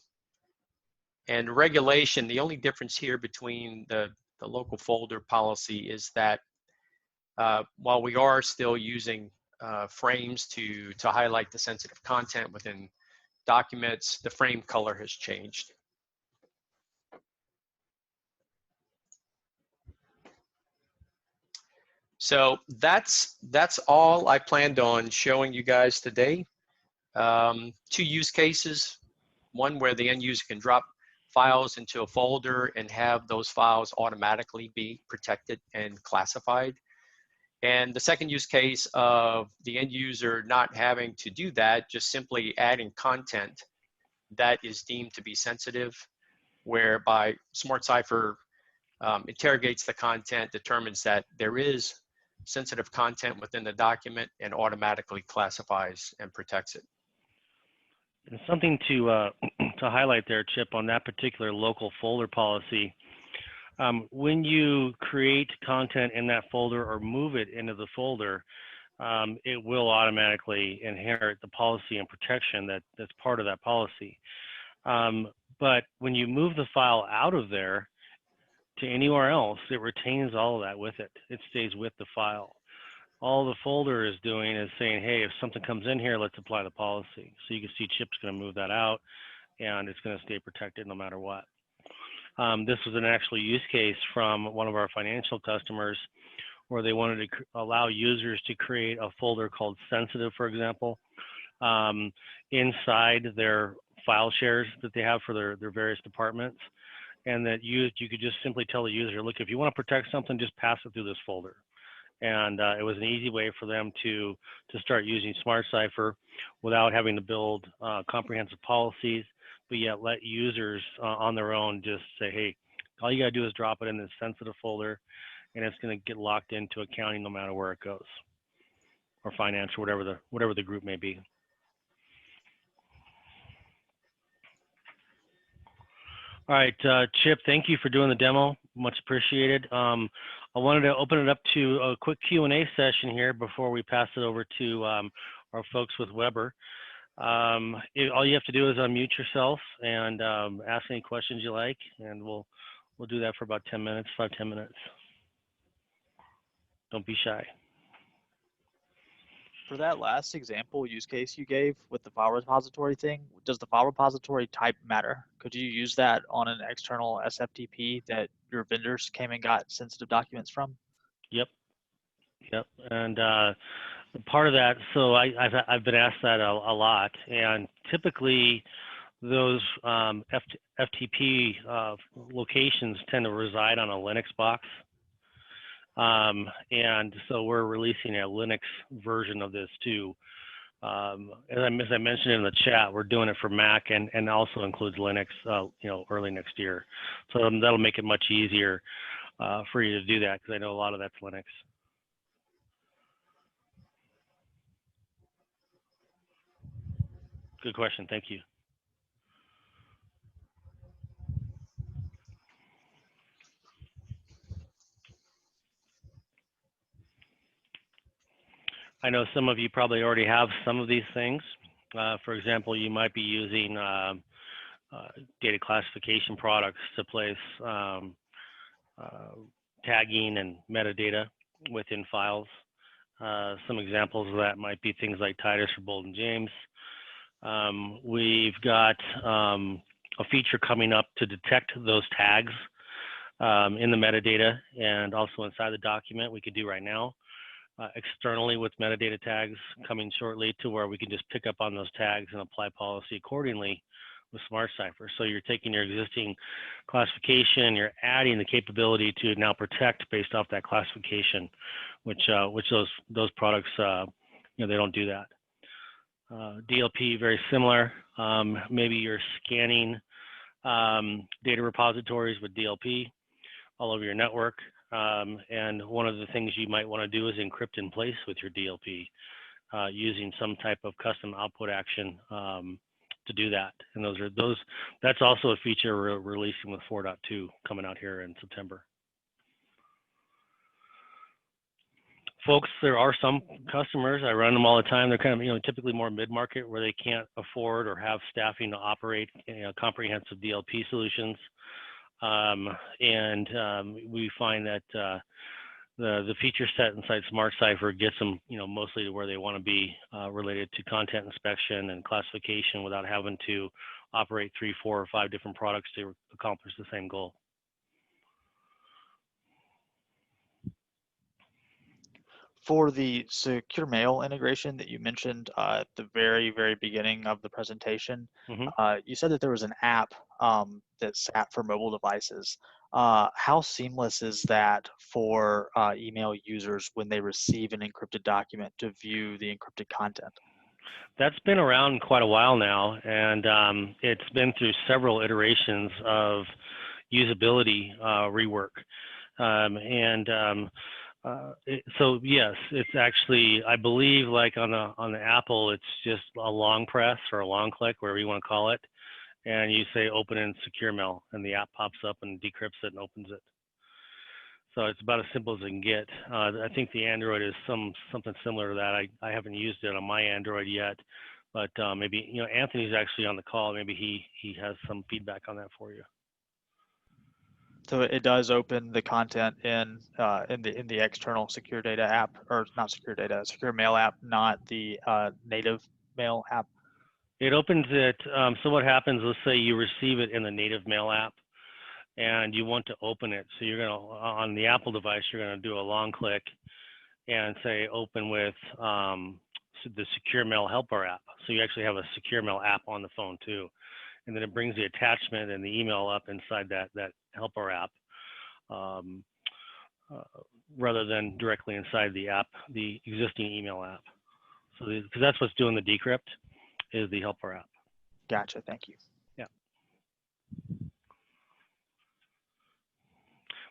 And regulation, the only difference here between the local folder policy is that while we are still using frames to highlight the sensitive content within documents, the frame color has changed. So that's all I planned on showing you guys today. 2 use cases, one where the end user can drop files into a folder and have those files automatically be protected and classified. And the second use case of the end user not having to do that, just simply adding content that is deemed to be sensitive, whereby SmartCipher interrogates the content, determines that there is sensitive content within the document, and automatically classifies and protects it. And something to highlight there, Chip, on that particular local folder policy. When you create content in that folder or move it into the folder, it will automatically inherit the policy and protection that's part of that policy. But when you move the file out of there to anywhere else, it retains all of that with it. It stays with the file. all the folder is doing is saying, hey, if something comes in here, let's apply the policy. So you can see Chip's going to move that out, and it's going to stay protected no matter what. This was an actual use case from one of our financial customers where they wanted to allow users to create a folder called sensitive, for example, inside their file shares that they have for their various departments. And that you could just simply tell the user, look, if you want to protect something, just pass it through this folder. And it was an easy way for them to start using SmartCipher without having to build comprehensive policies, but yet let users on their own just say, hey, all you got to do is drop it in this sensitive folder, and it's going to get locked into accounting no matter where it goes, or finance, or whatever the group may be. All right, Chip, thank you for doing the demo. Much appreciated. I wanted to open it up to a quick Q&A session here before we pass it over to our folks with Weber. All you have to do is unmute yourself and ask any questions you like, and we'll do that for about 10 minutes, 5-10 minutes. Don't be shy. For that last example use case you gave with the file repository thing, does the file repository type matter? Could you use that on an external SFTP that your vendors came and got sensitive documents from? Yep. And part of that, so I've been asked that a lot, and typically those FTP locations tend to reside on a Linux box. And so we're releasing a Linux version of this too. As I mentioned in the chat, we're doing it for Mac and also includes Linux, early next year. So that'll make it much easier for you to do that, because I know a lot of that's Linux. Good question, thank you. I know some of you probably already have some of these things. For example, you might be using data classification products to place tagging and metadata within files. Some examples of that might be things like Titus or Bolden James. We've got a feature coming up to detect those tags in the metadata and also inside the document. We could do right now. Externally with metadata tags coming shortly, to where we can just pick up on those tags and apply policy accordingly with SmartCipher. So you're taking your existing classification, you're adding the capability to now protect based off that classification, which those products, they don't do that. DLP, very similar. Maybe you're scanning data repositories with DLP all over your network. And one of the things you might want to do is encrypt in place with your DLP using some type of custom output action to do that. And that's also a feature we're releasing with 4.2 coming out here in September. Folks, there are some customers, I run them all the time, they're kind of, typically more mid-market, where they can't afford or have staffing to operate comprehensive DLP solutions. We find that the feature set inside SmartCipher gets them, mostly to where they want to be related to content inspection and classification without having to operate 3, 4, or 5 different products to accomplish the same goal. For the secure mail integration that you mentioned at the very, very beginning of the presentation, you said that there was an app that sat for mobile devices. How seamless is that for email users when they receive an encrypted document to view the encrypted content? That's been around quite a while now, and it's been through several iterations of usability rework. So yes, it's actually, I believe, like on the Apple, it's just a long press or a long click, whatever you want to call it, and you say open in secure mail, and the app pops up and decrypts it and opens it. So it's about as simple as it can get. I think the Android is something similar to that. I haven't used it on my Android yet, but maybe Anthony's actually on the call. Maybe he has some feedback on that for you. So it does open the content in the external secure data app, or not secure data, secure mail app, not the native mail app. It opens it. So what happens? Let's say you receive it in the native mail app, and you want to open it. So you're gonna on the Apple device, you're gonna do a long click and say open with the Secure Mail Helper app. So you actually have a Secure Mail app on the phone too. And then it brings the attachment and the email up inside that Helper app, rather than directly inside the app, the existing email app. So because that's what's doing the decrypt is the Helper app. Gotcha. Thank you. Yeah.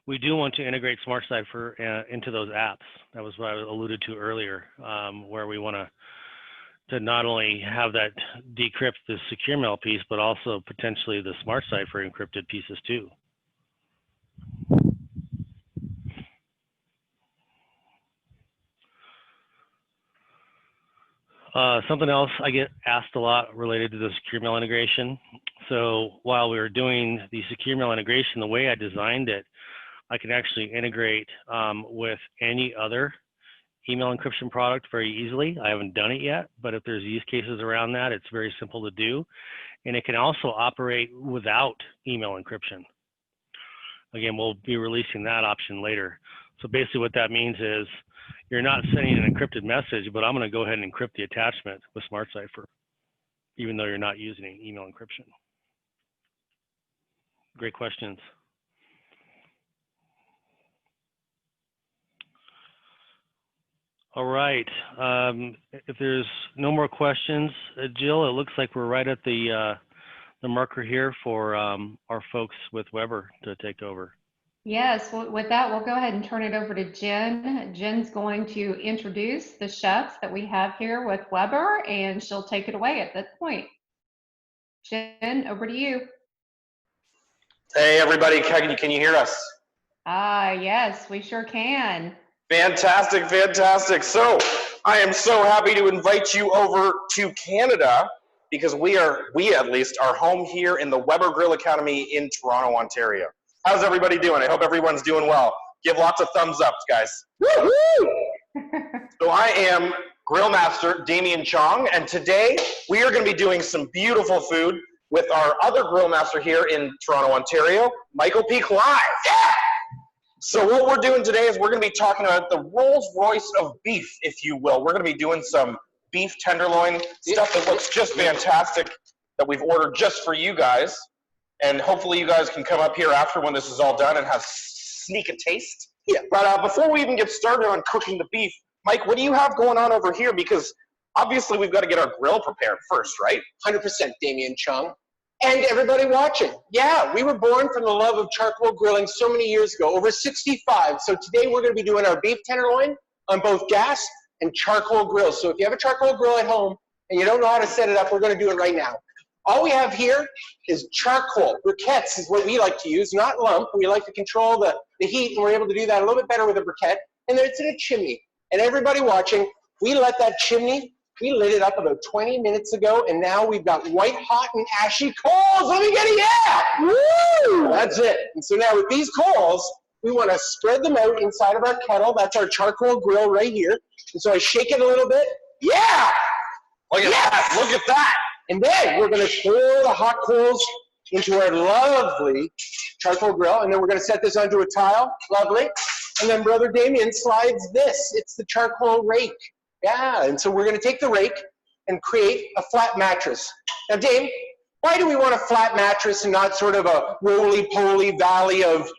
We do want to integrate SmartCipher into those apps. That was what I alluded to earlier, where we want to not only have that decrypt the secure mail piece, but also potentially the SmartCipher encrypted pieces too. Something else I get asked a lot related to the secure mail integration. So while we were doing the secure mail integration, the way I designed it, I can actually integrate with any other email encryption product very easily. I haven't done it yet, but if there's use cases around that, it's very simple to do. And it can also operate without email encryption. Again, we'll be releasing that option later. So basically what that means is you're not sending an encrypted message, but I'm going to go ahead and encrypt the attachment with SmartCipher, even though you're not using email encryption. Great questions. All right. If there's no more questions, Jill, it looks like we're right at the marker here for our folks with Weber to take over. Yes, well, with that, we'll go ahead and turn it over to Jen. Jen's going to introduce the chefs that we have here with Weber, and she'll take it away at that point. Jen, over to you. Hey, everybody, can you hear us? Yes, we sure can. Fantastic, fantastic. So I am so happy to invite you over to Canada because we at least are home here in the Weber Grill Academy in Toronto, Ontario. How's everybody doing? I hope everyone's doing well. Give lots of thumbs up, guys. Woo-hoo! So I am Grill Master Damien Chong, and today we are going to be doing some beautiful food with our other Grill Master here in Toronto, Ontario, Michael P. Clive. Yeah! So what we're doing today is we're going to be talking about the Rolls Royce of beef, if you will. We're going to be doing some beef tenderloin stuff that looks just fantastic that we've ordered just for you guys. And hopefully you guys can come up here after when this is all done and have sneak a taste. Yeah. But before we even get started on cooking the beef, Mike, what do you have going on over here? Because obviously we've got to get our grill prepared first, right? 100% Damien Chung. And everybody watching, yeah, we were born from the love of charcoal grilling so many years ago, over 65. So today we're going to be doing our beef tenderloin on both gas and charcoal grills. So if you have a charcoal grill at home and you don't know how to set it up, we're going to do it right now. All we have here is charcoal. Briquettes is what we like to use, not lump. We like to control the heat, and we're able to do that a little bit better with a briquette. And then it's in a chimney. And everybody watching, we let that chimney, we lit it up about 20 minutes ago, and now we've got white hot and ashy coals. Let me get a yeah! Woo! That's it. And so now with these coals, we want to spread them out inside of our kettle. That's our charcoal grill right here. And so I shake it a little bit. Yeah! Look at that. Look at that. And then we're going to pour the hot coals into our lovely charcoal grill, and then we're going to set this onto a tile. Lovely. And then Brother Damien slides this. It's the charcoal rake. Yeah, and so we're going to take the rake and create a flat mattress. Now, Dave, why do we want a flat mattress and not sort of a roly-poly valley of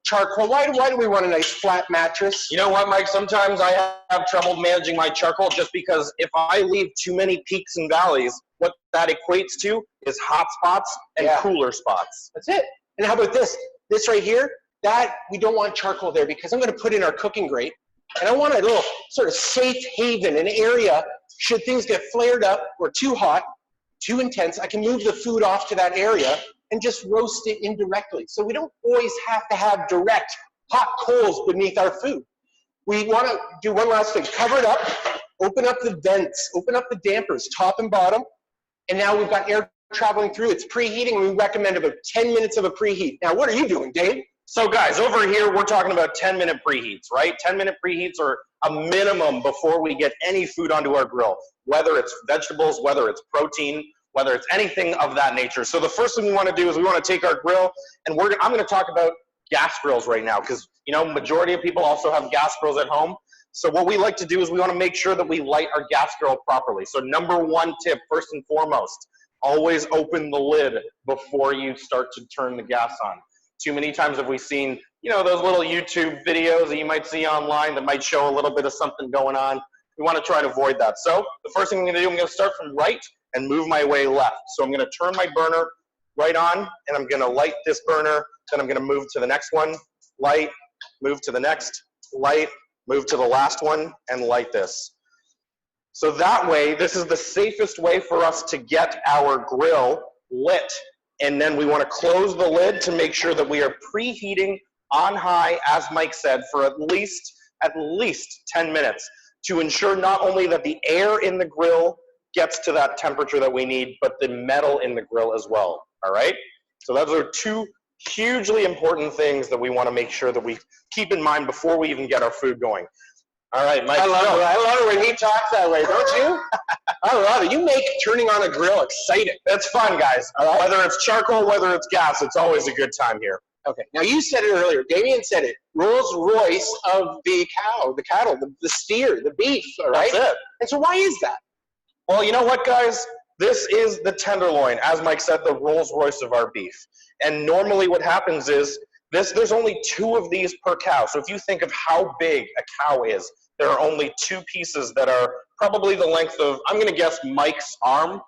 charcoal? Why do we want a nice flat mattress? You know what, Mike? Sometimes I have trouble managing my charcoal just because if I leave too many peaks and valleys, what that equates to is hot spots and cooler spots. That's it. And how about this? This right here, that we don't want charcoal there because I'm going to put in our cooking grate. And I want a little sort of safe haven, an area, should things get flared up or too hot, too intense, I can move the food off to that area and just roast it indirectly. So we don't always have to have direct hot coals beneath our food. We want to do one last thing. Cover it up, open up the vents, open up the dampers, top and bottom, and now we've got air traveling through. It's preheating. We recommend about 10 minutes of a preheat. Now, what are you doing, Dave? So guys, over here, we're talking about 10-minute preheats, right? 10-minute preheats are a minimum before we get any food onto our grill, whether it's vegetables, whether it's protein, whether it's anything of that nature. So the first thing we want to do is we want to take our grill, and I'm going to talk about gas grills right now, because majority of people also have gas grills at home. So what we like to do is we want to make sure that we light our gas grill properly. So number one tip, first and foremost, always open the lid before you start to turn the gas on. Too many times have we seen, those little YouTube videos that you might see online that might show a little bit of something going on. We want to try to avoid that. So the first thing I'm going to do, I'm going to start from right and move my way left. So I'm going to turn my burner right on, and I'm going to light this burner. Then I'm going to move to the next one, light, move to the next, light, move to the last one, and light this. So that way, this is the safest way for us to get our grill lit. And then we want to close the lid to make sure that we are preheating on high, as Mike said, for at least 10 minutes to ensure not only that the air in the grill gets to that temperature that we need, but the metal in the grill as well, all right? So those are two hugely important things that we want to make sure that we keep in mind before we even get our food going. All right, Mike. I love it when he talks that way, don't you? I love it. You make turning on a grill exciting. It's fun, guys. Right. Whether it's charcoal, whether it's gas, it's always a good time here. Okay. Now, you said it earlier. Damien said it. Rolls Royce of the cattle, the steer, the beef, all right? That's it. And so why is that? Well, you know what, guys? This is the tenderloin, as Mike said, the Rolls Royce of our beef. And normally what happens is there's only 2 of these per cow. So if you think of how big a cow is, there are only 2 pieces that are probably the length of, I'm going to guess, Mike's arm,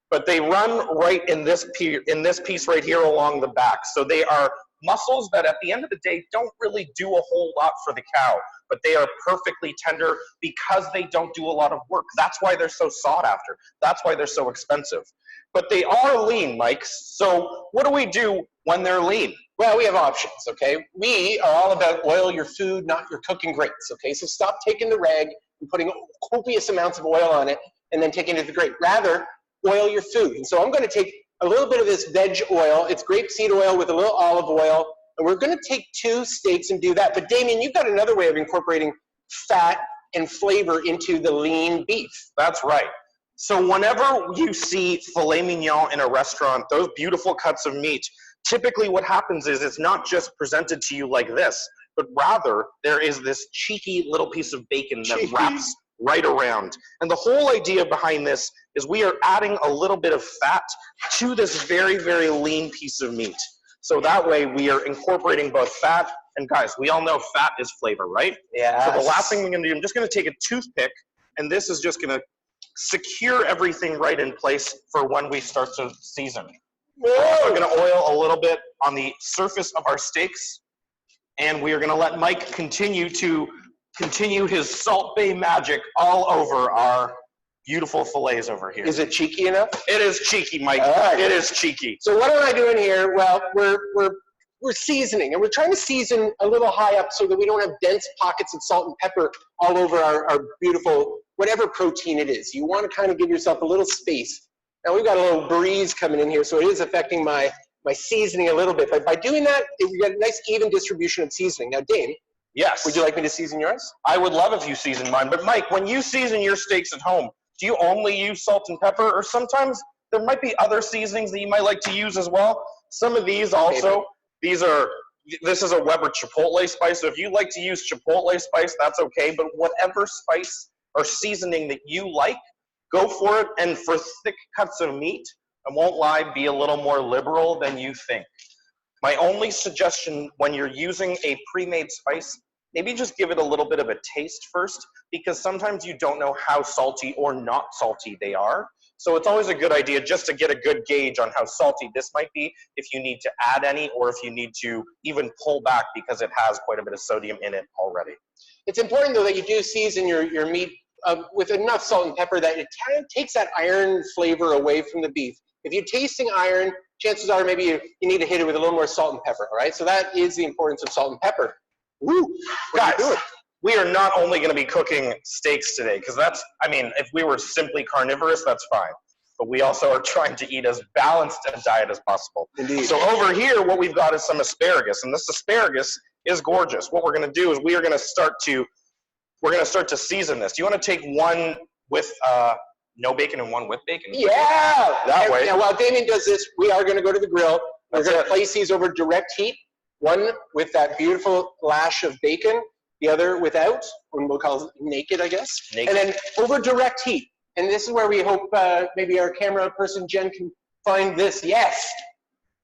but they run right in this piece right here along the back. So they are muscles that at the end of the day don't really do a whole lot for the cow, but they are perfectly tender because they don't do a lot of work. That's why they're so sought after. That's why they're so expensive. But they are lean, Mike. So what do we do when they're lean? Well, we have options, okay? We are all about oil your food, not your cooking grates, okay? So stop taking the rag and putting copious amounts of oil on it and then taking it to the grate. Rather, oil your food. And so I'm going to take a little bit of this veg oil. It's grapeseed oil with a little olive oil. And we're going to take 2 steaks and do that. But Damien, you've got another way of incorporating fat and flavor into the lean beef. That's right. So whenever you see filet mignon in a restaurant, those beautiful cuts of meat, typically what happens is it's not just presented to you like this, but rather there is this cheeky little piece of bacon that wraps right around. And the whole idea behind this is we are adding a little bit of fat to this very, very lean piece of meat. So that way we are incorporating both fat, and guys, we all know fat is flavor, right? Yeah. So the last thing we're going to do, I'm just going to take a toothpick, and this is just going to secure everything right in place for when we start to season. I'm going to oil a little bit on the surface of our steaks, and we are going to let Mike continue his Salt Bay magic all over our beautiful fillets over here. Is it cheeky enough? It is cheeky, Mike. Right. It is cheeky. So what am I doing here? Well, we're seasoning, and we're trying to season a little high up so that we don't have dense pockets of salt and pepper all over our beautiful, whatever protein it is. You want to kind of give yourself a little space. Now we've got a little breeze coming in here, so it is affecting my seasoning a little bit. But by doing that, we got a nice even distribution of seasoning. Now, Dane, yes, would you like me to season yours? I would love if you season mine. But Mike, when you season your steaks at home, do you only use salt and pepper, or sometimes there might be other seasonings that you might like to use as well? Some of these also, this is a Weber Chipotle spice. So if you like to use Chipotle spice, that's okay. But whatever spice or seasoning that you like, go for it. And for thick cuts of meat, I won't lie, be a little more liberal than you think. My only suggestion when you're using a pre-made spice, maybe just give it a little bit of a taste first, because sometimes you don't know how salty or not salty they are. So it's always a good idea just to get a good gauge on how salty this might be, if you need to add any, or if you need to even pull back because it has quite a bit of sodium in it already. It's important, though, that you do season your meat with enough salt and pepper that it kind of takes that iron flavor away from the beef. If you're tasting iron, chances are maybe you need to hit it with a little more salt and pepper, all right? So that is the importance of salt and pepper. Woo! Guys, we are not only going to be cooking steaks today, because that's, I mean, if we were simply carnivorous, that's fine. but we also are trying to eat as balanced a diet as possible. Indeed. So over here, what we've got is some asparagus, and this asparagus is gorgeous. What we're going to do is we're going to start to season this. Do you want to take one with no bacon and one with bacon? Yeah! That way. Now, while Damien does this, we are going to go to the grill. We're going to place these over direct heat. One with that beautiful lash of bacon, the other without, and we'll call it naked, I guess. Naked. And then over direct heat. And this is where we hope maybe our camera person, Jen, can find this. Yes!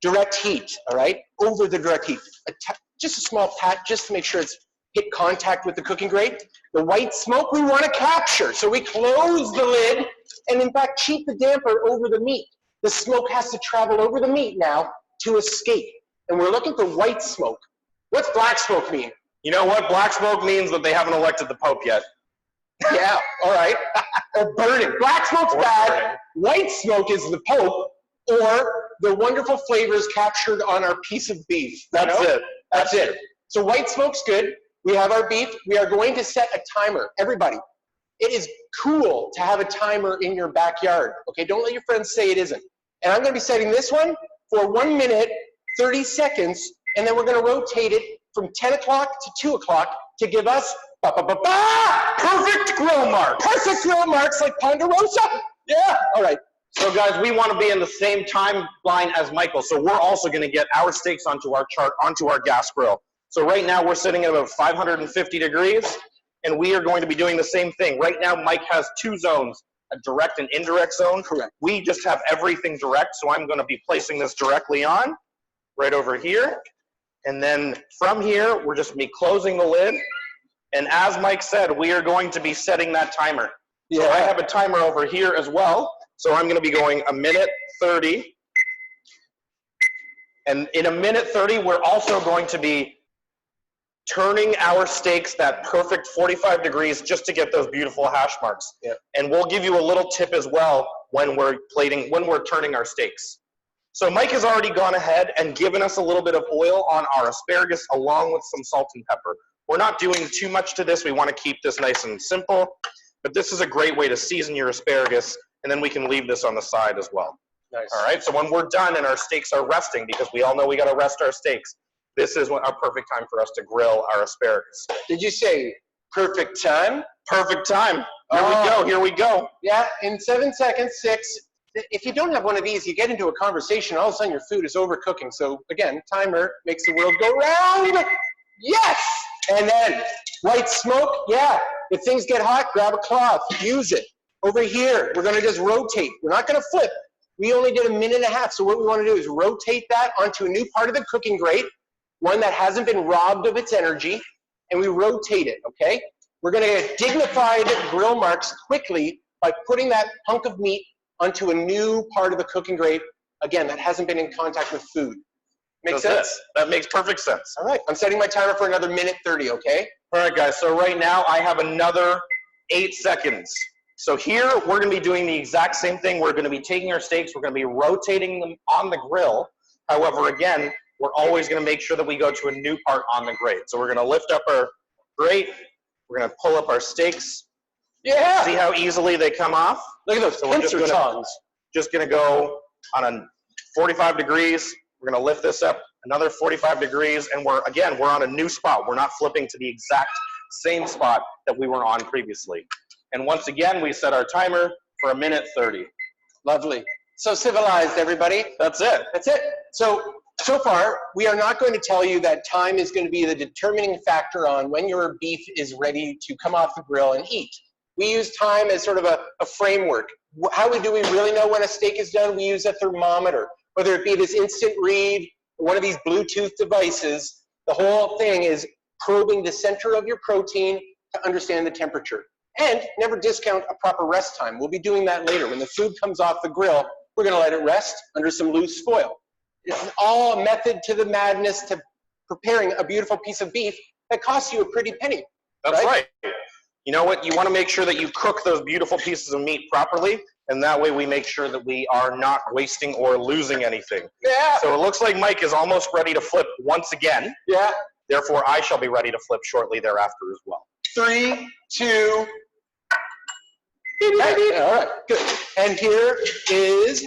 Direct heat, all right? Over the direct heat. Just a small pat, just to make sure it's hit contact with the cooking grate. The white smoke we want to capture. So we close the lid and in fact cheat the damper over the meat. The smoke has to travel over the meat now to escape. And we're looking for white smoke. What's black smoke mean? You know what? Black smoke means that they haven't elected the Pope yet. Yeah, all right. Or burning. Black smoke's bad. Burning. White smoke is the Pope or the wonderful flavors captured on our piece of beef. That's it. That's it. So white smoke's good. We have our beef. We are going to set a timer. Everybody, it is cool to have a timer in your backyard. Okay, don't let your friends say it isn't. And I'm going to be setting this one for 1 minute, 30 seconds, and then we're going to rotate it from 10 o'clock to 2 o'clock to give us perfect grill marks. Perfect grill marks like Ponderosa. Yeah, all right. So guys, we want to be in the same timeline as Michael, so we're also going to get our steaks onto our chart, onto our gas grill. So right now we're sitting at about 550 degrees, and we are going to be doing the same thing. Right now Mike has 2 zones, a direct and indirect zone. Correct. We just have everything direct, so I'm going to be placing this directly on, right over here. And then from here, we're just me closing the lid. And as Mike said, we are going to be setting that timer. Yeah. So I have a timer over here as well. So I'm going to be going 1 minute 30. And in 1 minute 30, we're also going to be turning our steaks that perfect 45 degrees just to get those beautiful hash marks. Yeah. And we'll give you a little tip as well when we're turning our steaks. So Mike has already gone ahead and given us a little bit of oil on our asparagus along with some salt and pepper. We're not doing too much to this. We want to keep this nice and simple, but this is a great way to season your asparagus, and then we can leave this on the side as well. Nice. All right, so when we're done and our steaks are resting, because we all know we got to rest our steaks, this is a perfect time for us to grill our asparagus. Did you say perfect time? Perfect time. Here we go. Yeah, in 7 seconds, 6. If you don't have one of these, you get into a conversation, all of a sudden your food is overcooking. So again, timer makes the world go round. Yes! And then white smoke, yeah. If things get hot, grab a cloth, use it. Over here, we're gonna just rotate. We're not gonna flip. We only did 1.5 minutes, so what we wanna do is rotate that onto a new part of the cooking grate, one that hasn't been robbed of its energy, and we rotate it, okay? We're gonna get dignified grill marks quickly by putting that hunk of meat onto a new part of the cooking grate, again, that hasn't been in contact with food. Make sense? That makes perfect sense. All right, I'm setting my timer for another 1 minute 30, okay? All right, guys, so right now I have another 8 seconds. So here, we're gonna be doing the exact same thing. We're gonna be taking our steaks, we're gonna be rotating them on the grill. However, again, we're always gonna make sure that we go to a new part on the grate. So we're gonna lift up our grate, we're gonna pull up our steaks. Yeah! See how easily they come off? Look at those pincer tongs. Just gonna go on a 45 degrees. We're gonna lift this up another 45 degrees, and we're on a new spot. We're not flipping to the exact same spot that we were on previously. And once again, we set our timer for 1 minute 30. Lovely. So civilized, everybody. That's it. That's it. So far, we are not going to tell you that time is going to be the determining factor on when your beef is ready to come off the grill and eat. We use time as sort of a framework. How do we really know when a steak is done? We use a thermometer, whether it be this instant read or one of these Bluetooth devices. The whole thing is probing the center of your protein to understand the temperature. And never discount a proper rest time. We'll be doing that later. When the food comes off the grill, we're going to let it rest under some loose foil. It's all a method to the madness to preparing a beautiful piece of beef that costs you a pretty penny. That's right. You know what? You want to make sure that you cook those beautiful pieces of meat properly, and that way we make sure that we are not wasting or losing anything. Yeah. So it looks like Mike is almost ready to flip once again. Yeah. Therefore, I shall be ready to flip shortly thereafter as well. 3, 2, All right, good. And here is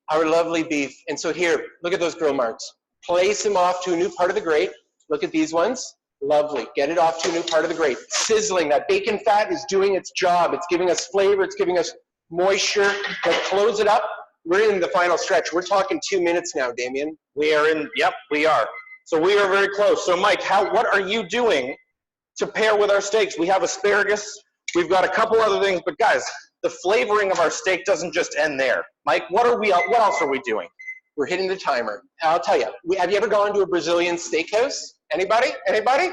our lovely beef. And so here, look at those grill marks. Place them off to a new part of the grate. Look at these ones. Lovely. Get it off to a new part of the grate. Sizzling. That bacon fat is doing its job. It's giving us flavor. It's giving us moisture. Let's close it up. We're in the final stretch. We're talking 2 minutes now, Damien. We are in, yep, we are. So we are very close. So Mike, what are you doing to pair with our steaks? We have asparagus. We've got a couple other things, but guys, the flavoring of our steak doesn't just end there. Mike, what else are we doing? We're hitting the timer. I'll tell you, have you ever gone to a Brazilian steakhouse? Anybody? Anybody?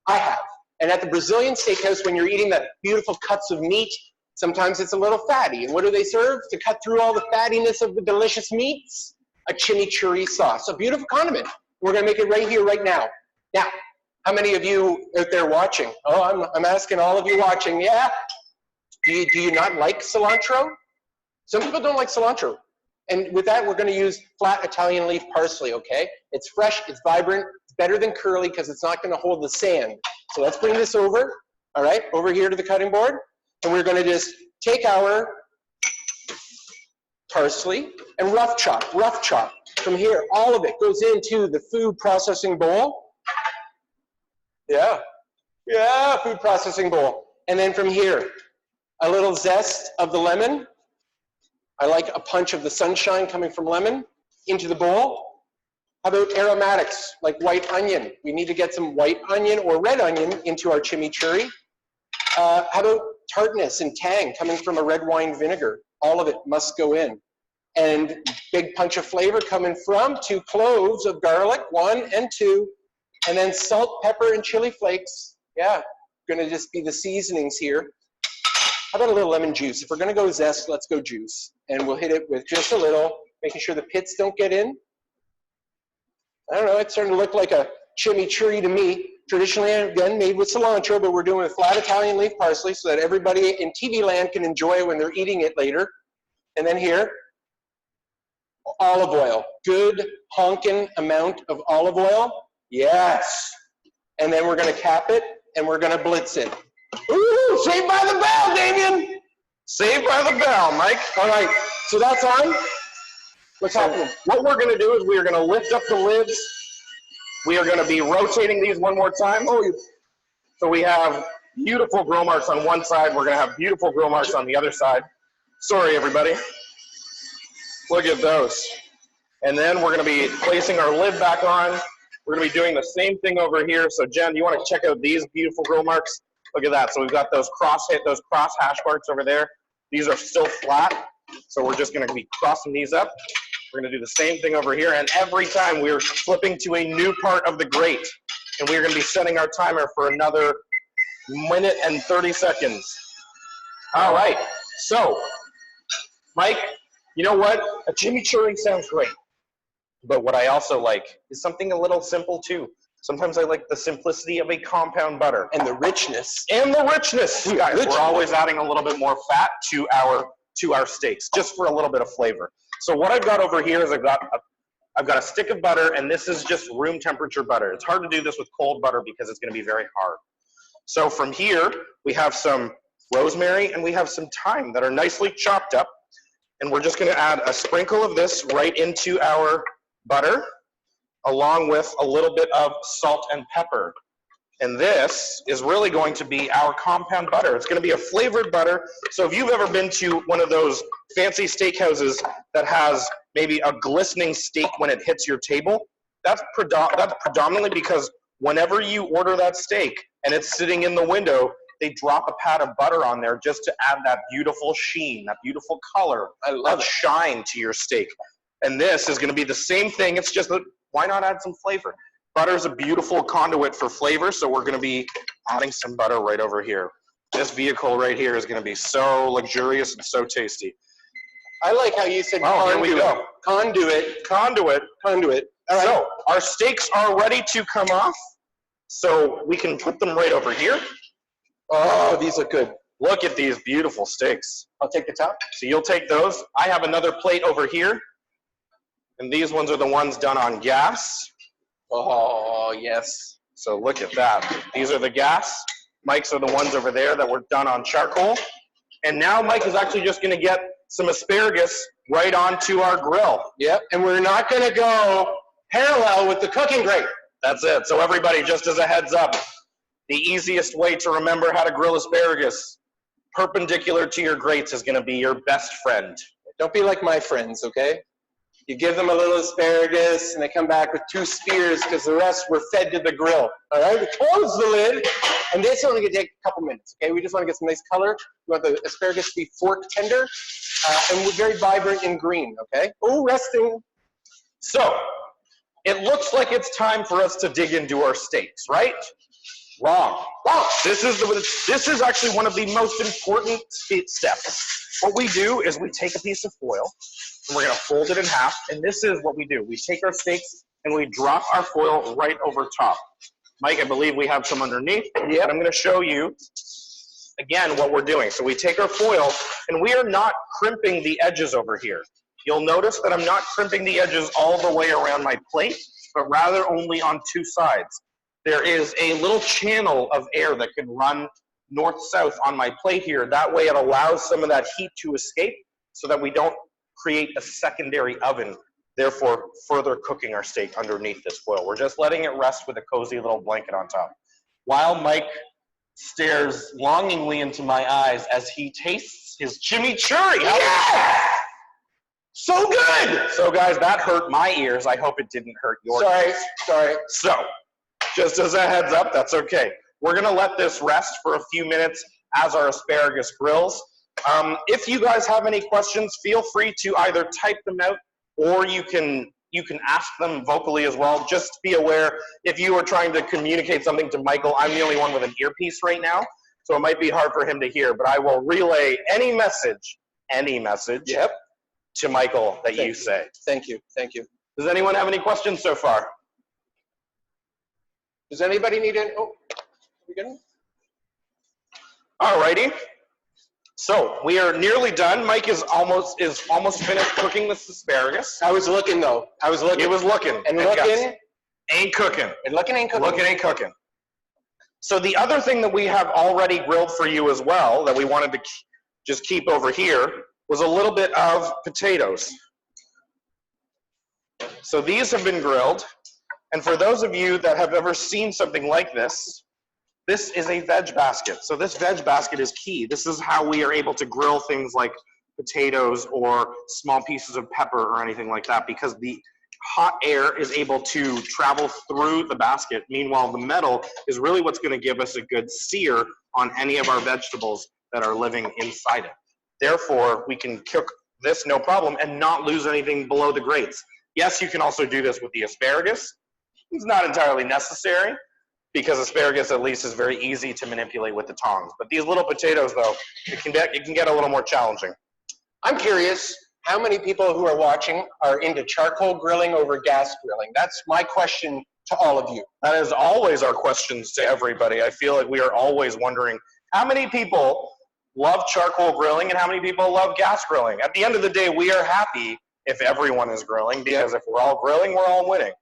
I have. And at the Brazilian steakhouse, when you're eating that beautiful cuts of meat, sometimes it's a little fatty. And what do they serve to cut through all the fattiness of the delicious meats? A chimichurri sauce, a beautiful condiment. We're gonna make it right here, right now. Now, how many of you out there watching? Oh, I'm asking all of you watching, yeah? Do you not like cilantro? Some people don't like cilantro. And with that, we're going to use flat Italian leaf parsley, okay? It's fresh, it's vibrant, it's better than curly because it's not going to hold the sand. So let's bring this over, all right, over here to the cutting board. And we're going to just take our parsley and rough chop. From here, all of it goes into the food processing bowl. Yeah, food processing bowl. And then from here, a little zest of the lemon. I like a punch of the sunshine coming from lemon into the bowl. How about aromatics, like white onion? We need to get some white onion or red onion into our chimichurri. How about tartness and tang coming from a red wine vinegar? All of it must go in. And big punch of flavor coming from 2 cloves of garlic, 1 and 2, and then salt, pepper, and chili flakes. Yeah, gonna just be the seasonings here. How about a little lemon juice? If we're gonna go zest, let's go juice. And we'll hit it with just a little, making sure the pits don't get in. I don't know, it's starting to look like a chimichurri to me. Traditionally, again, made with cilantro, but we're doing with flat Italian leaf parsley so that everybody in TV land can enjoy it when they're eating it later. And then here, olive oil. Good honking amount of olive oil. Yes. And then we're gonna cap it and we're gonna blitz it. Ooh, saved by the bell, Damien. Saved by the bell, Mike. All right, so that's on. What's happening? What we're going to do is we are going to lift up the lids. We are going to be rotating these one more time. So we have beautiful grill marks on one side. We're going to have beautiful grill marks on the other side. Sorry, everybody. Look at those. And then we're going to be placing our lid back on. We're going to be doing the same thing over here. So Jen, you want to check out these beautiful grill marks? Look at that. So we've got those cross hash marks over there. These are still flat. So we're just going to be crossing these up. We're going to do the same thing over here. And every time we're flipping to a new part of the grate. And we're going to be setting our timer for another 1 minute and 30 seconds. All right. So, Mike, you know what? A chimichurri sounds great. But what I also like is something a little simple too. Sometimes I like the simplicity of a compound butter. And the richness. And the richness. You guys, we're always adding a little bit more fat to our steaks, just for a little bit of flavor. So what I've got over here is I've got a stick of butter, and this is just room temperature butter. It's hard to do this with cold butter because it's going to be very hard. So from here, we have some rosemary and we have some thyme that are nicely chopped up. And we're just going to add a sprinkle of this right into our butter, along with a little bit of salt and pepper. And this is really going to be our compound butter. It's going to be a flavored butter. So if you've ever been to one of those fancy steakhouses that has maybe a glistening steak when it hits your table, that's predominantly because whenever you order that steak and it's sitting in the window, they drop a pat of butter on there just to add that beautiful sheen, that beautiful color, that shine to your steak. And this is going to be the same thing. It's just that, why not add some flavor? Butter is a beautiful conduit for flavor, so we're going to be adding some butter right over here. This vehicle right here is going to be so luxurious and so tasty. I like how you said conduit. Here we go. Conduit. All right. So our steaks are ready to come off, so we can put them right over here. Oh, these look good. Look at these beautiful steaks. I'll take the top. So you'll take those. I have another plate over here, and these ones are the ones done on gas. Oh, yes. So look at that. These are the gas. Mike's are the ones over there that were done on charcoal. And now Mike is actually just gonna get some asparagus right onto our grill. Yep, and we're not gonna go parallel with the cooking grate. That's it. So everybody, just as a heads up, the easiest way to remember how to grill asparagus, perpendicular to your grates, is gonna be your best friend. Don't be like my friends, okay? You give them a little asparagus and they come back with 2 spears because the rest were fed to the grill. All right, we close the lid, and this is only gonna take a couple minutes, okay? We just wanna get some nice color. We want the asparagus to be fork tender, and we're very vibrant in green, okay? Oh, resting. So, it looks like it's time for us to dig into our steaks, right? Wrong. Wrong. This is actually one of the most important steps. What we do is we take a piece of foil, and we're gonna fold it in half, and this is what we do. We take our steaks, and we drop our foil right over top. Mike, I believe we have some underneath. Yeah. I'm gonna show you, again, what we're doing. So we take our foil, and we are not crimping the edges over here. You'll notice that I'm not crimping the edges all the way around my plate, but rather only on 2 sides. There is a little channel of air that can run north-south on my plate here. That way it allows some of that heat to escape so that we don't create a secondary oven, therefore further cooking our steak underneath this foil. We're just letting it rest with a cozy little blanket on top. While Mike stares longingly into my eyes as he tastes his chimichurri. Yeah! So good! So guys, that hurt my ears. I hope it didn't hurt yours. Sorry. So, just as a heads up, that's okay. We're gonna let this rest for a few minutes as our asparagus grills. If you guys have any questions, feel free to either type them out or you can ask them vocally as well. Just be aware, if you are trying to communicate something to Michael, I'm the only one with an earpiece right now, so it might be hard for him to hear, but I will relay any message, yep, to Michael that you say. Thank you. Does anyone have any questions so far? Does anybody need any? Oh, we good? All righty. So we are nearly done. Mike is almost finished cooking this asparagus. I was looking though. He was looking. And looking. Ain't cooking. And looking ain't cooking. Looking ain't cooking. So the other thing that we have already grilled for you as well that we wanted to just keep over here was a little bit of potatoes. So these have been grilled. And for those of you that have ever seen something like this, this is a veg basket. So this veg basket is key. This is how we are able to grill things like potatoes or small pieces of pepper or anything like that, because the hot air is able to travel through the basket. Meanwhile, the metal is really what's going to give us a good sear on any of our vegetables that are living inside it. Therefore, we can cook this no problem and not lose anything below the grates. Yes, you can also do this with the asparagus. It's not entirely necessary, because asparagus at least is very easy to manipulate with the tongs. But these little potatoes, though, it can get a little more challenging. I'm curious, how many people who are watching are into charcoal grilling over gas grilling? That's my question to all of you. That is always our questions to everybody. I feel like we are always wondering how many people love charcoal grilling and how many people love gas grilling. At the end of the day, we are happy if everyone is grilling, because if we're all grilling, we're all winning.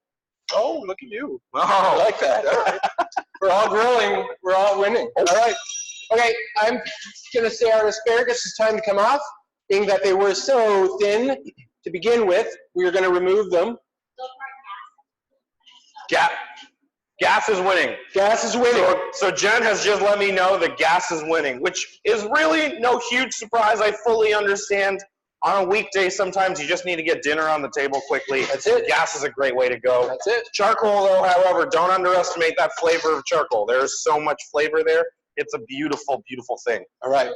Oh, look at you. Oh. I like that. All right. We're all grilling. We're all winning. All right. Okay, I'm going to say our asparagus is time to come off. Being that they were so thin to begin with, we are going to remove them. Gas is winning. Gas is winning. So Jen has just let me know that gas is winning, which is really no huge surprise. I fully understand. On a weekday, sometimes you just need to get dinner on the table quickly. That's it. Gas is a great way to go. That's it. Charcoal, though, however, don't underestimate that flavor of charcoal. There is so much flavor there. It's a beautiful, beautiful thing. All right.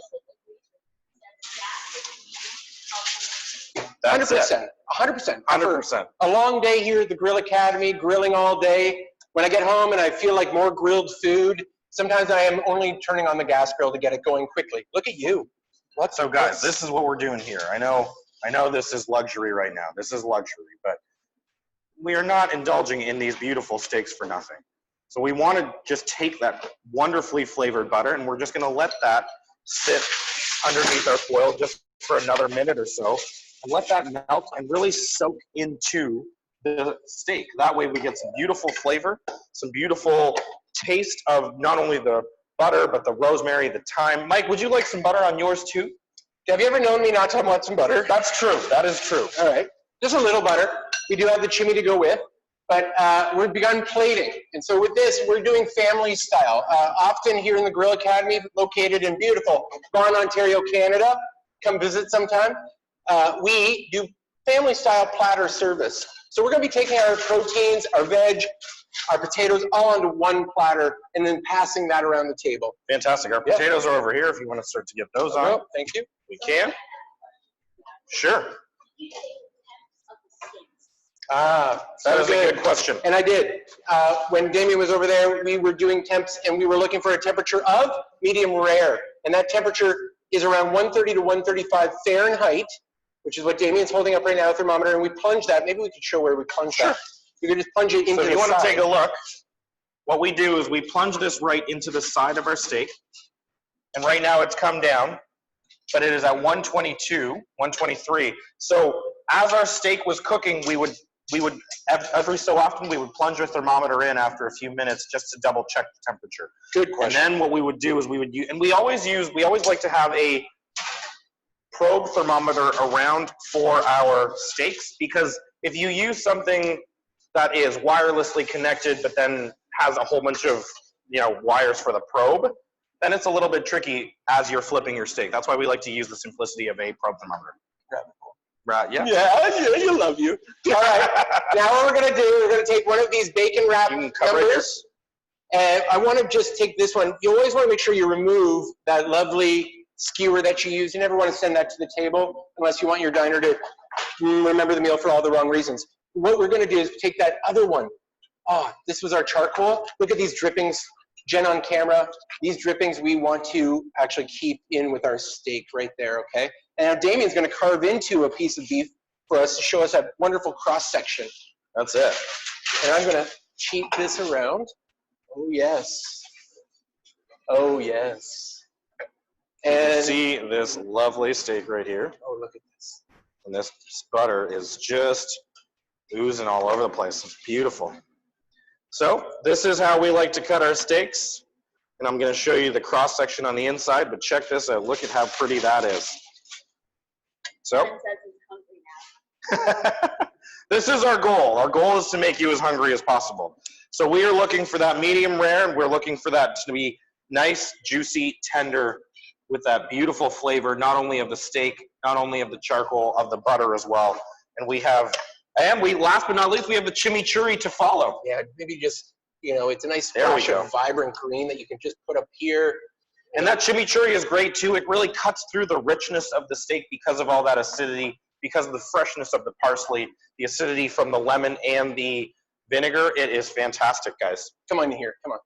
That's 100%. it. 100%. 100%. A long day here at the Grill Academy, grilling all day. When I get home and I feel like more grilled food, sometimes I am only turning on the gas grill to get it going quickly. Look at you. So guys, this is what we're doing here. I know this is luxury right now. This is luxury, but we are not indulging in these beautiful steaks for nothing. So we want to just take that wonderfully flavored butter, and we're just going to let that sit underneath our foil just for another minute or so, and let that melt and really soak into the steak. That way we get some beautiful flavor, some beautiful taste of not only the butter, but the rosemary, the thyme. Mike, would you like some butter on yours too? Have you ever known me not to want some butter? That's true. That is true. All right. Just a little butter. We do have the chimney to go with, but we've begun plating. And so with this, we're doing family style. Often here in the Grill Academy, located in beautiful Vaughan, Ontario, Canada. Come visit sometime. We do family style platter service. So we're going to be taking our proteins, our veg, our potatoes all onto one platter and then passing that around the table. Fantastic. Our potatoes are over here if you want to start to get those on. Oh, thank you. We can. Sure. That is a good question. And I did. When Damien was over there, we were doing temps and we were looking for a temperature of medium rare. And that temperature is around 130 to 135 Fahrenheit, which is what Damien's holding up right now, a thermometer, and we plunge that. Maybe we could show where we plunge that. You could just plunge it into the side. So if you want to take a look, what we do is we plunge this right into the side of our steak. And right now it's come down, but it is at 122, 123. So as our steak was cooking, we would every so often we would plunge our thermometer in after a few minutes just to double check the temperature. Good question. And then what we would do is we always like to have a probe thermometer around for our steaks, because if you use something that is wirelessly connected but then has a whole bunch of wires for the probe, then it's a little bit tricky as you're flipping your steak. That's why we like to use the simplicity of a probe thermometer. Right, yeah. Yeah, you love you. All right, now what we're going to do, we're going to take one of these bacon wrap numbers, and I want to just take this one. You always want to make sure you remove that lovely skewer that you use. You never want to send that to the table unless you want your diner to remember the meal for all the wrong reasons. What we're going to do is take that other one. Oh, this was our charcoal. Look at these drippings. Jen on camera, these drippings we want to actually keep in with our steak right there, okay? And now Damien's going to carve into a piece of beef for us to show us that wonderful cross section. That's it. And I'm going to cheat this around. Oh, yes. Oh, yes. And see this lovely steak right here. Oh, look at this. And this butter is just oozing all over the place. It's beautiful. So this is how we like to cut our steaks. And I'm going to show you the cross section on the inside, but check this out. Look at how pretty that is. So this is our goal. Our goal is to make you as hungry as possible. So we are looking for that medium rare, and we're looking for that to be nice, juicy, tender, with that beautiful flavor, not only of the steak, not only of the charcoal, of the butter as well. And last but not least, we have the chimichurri to follow. Yeah, maybe just, it's a nice flash of vibrant green that you can just put up here. And that chimichurri is great too. It really cuts through the richness of the steak because of all that acidity, because of the freshness of the parsley, the acidity from the lemon and the vinegar. It is fantastic, guys. Come on here, come on.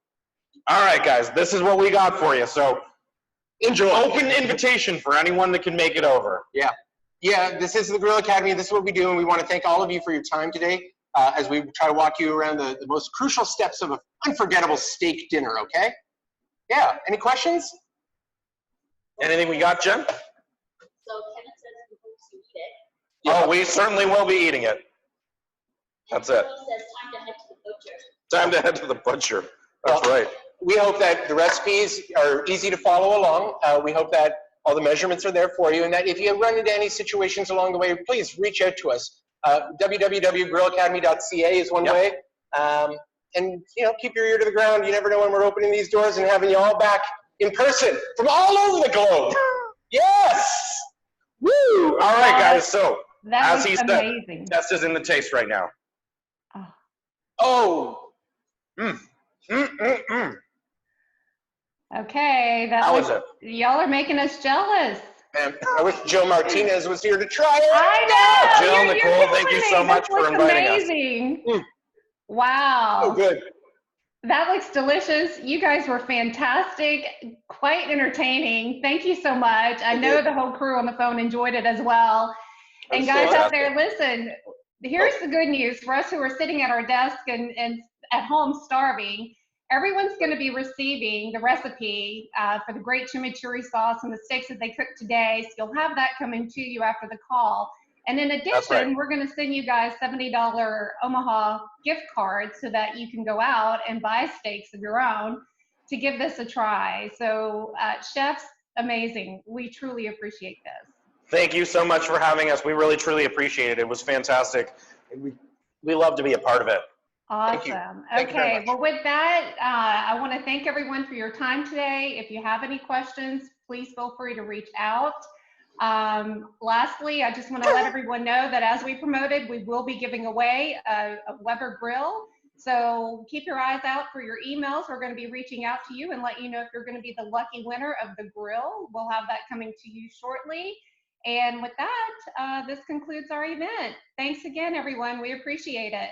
All right, guys, this is what we got for you. So enjoy. Open invitation for anyone that can make it over. Yeah. Yeah, this is the Grill Academy. This is what we do, and we want to thank all of you for your time today as we try to walk you around the most crucial steps of an unforgettable steak dinner, okay? Yeah, any questions? Anything we got, Jen? So Kevin says he hopes you eat it. Oh, we certainly will be eating it. That's it. Says time to head to the butcher. Time to head to the butcher. That's right. We hope that the recipes are easy to follow along. We hope that all the measurements are there for you, and that if you run into any situations along the way, please reach out to us. www.grillacademy.ca is one way. And keep your ear to the ground. You never know when we're opening these doors and having you all back in person from all over the globe. Yes! Woo! All right, guys. So as he said, test is in the taste right now. Oh. Okay, how was it? Y'all are making us jealous. And I wish Jill Martinez was here to try it. I know. Jill, Nicole, thank you so much for inviting us. Amazing. Wow. Oh, good. That looks delicious. You guys were fantastic, quite entertaining. Thank you so much. I know the whole crew on the phone enjoyed it as well. And guys out there, listen, here's the good news for us who are sitting at our desk and at home starving. Everyone's going to be receiving the recipe for the great chimichurri sauce and the steaks that they cooked today. So you'll have that coming to you after the call. And in addition, we're going to send you guys $70 Omaha gift cards so that you can go out and buy steaks of your own to give this a try. So chefs, amazing. We truly appreciate this. Thank you so much for having us. We really, truly appreciate it. It was fantastic. We love to be a part of it. Awesome. Thank you very Okay, much. well with that, I want to thank everyone for your time today. If you have any questions, please feel free to reach out. Lastly, I just want to let everyone know that as we promoted, we will be giving away a Weber grill. So keep your eyes out for your emails. We're going to be reaching out to you and let you know if you're going to be the lucky winner of the grill. We'll have that coming to you shortly. And with that, this concludes our event. Thanks again, everyone. We appreciate it.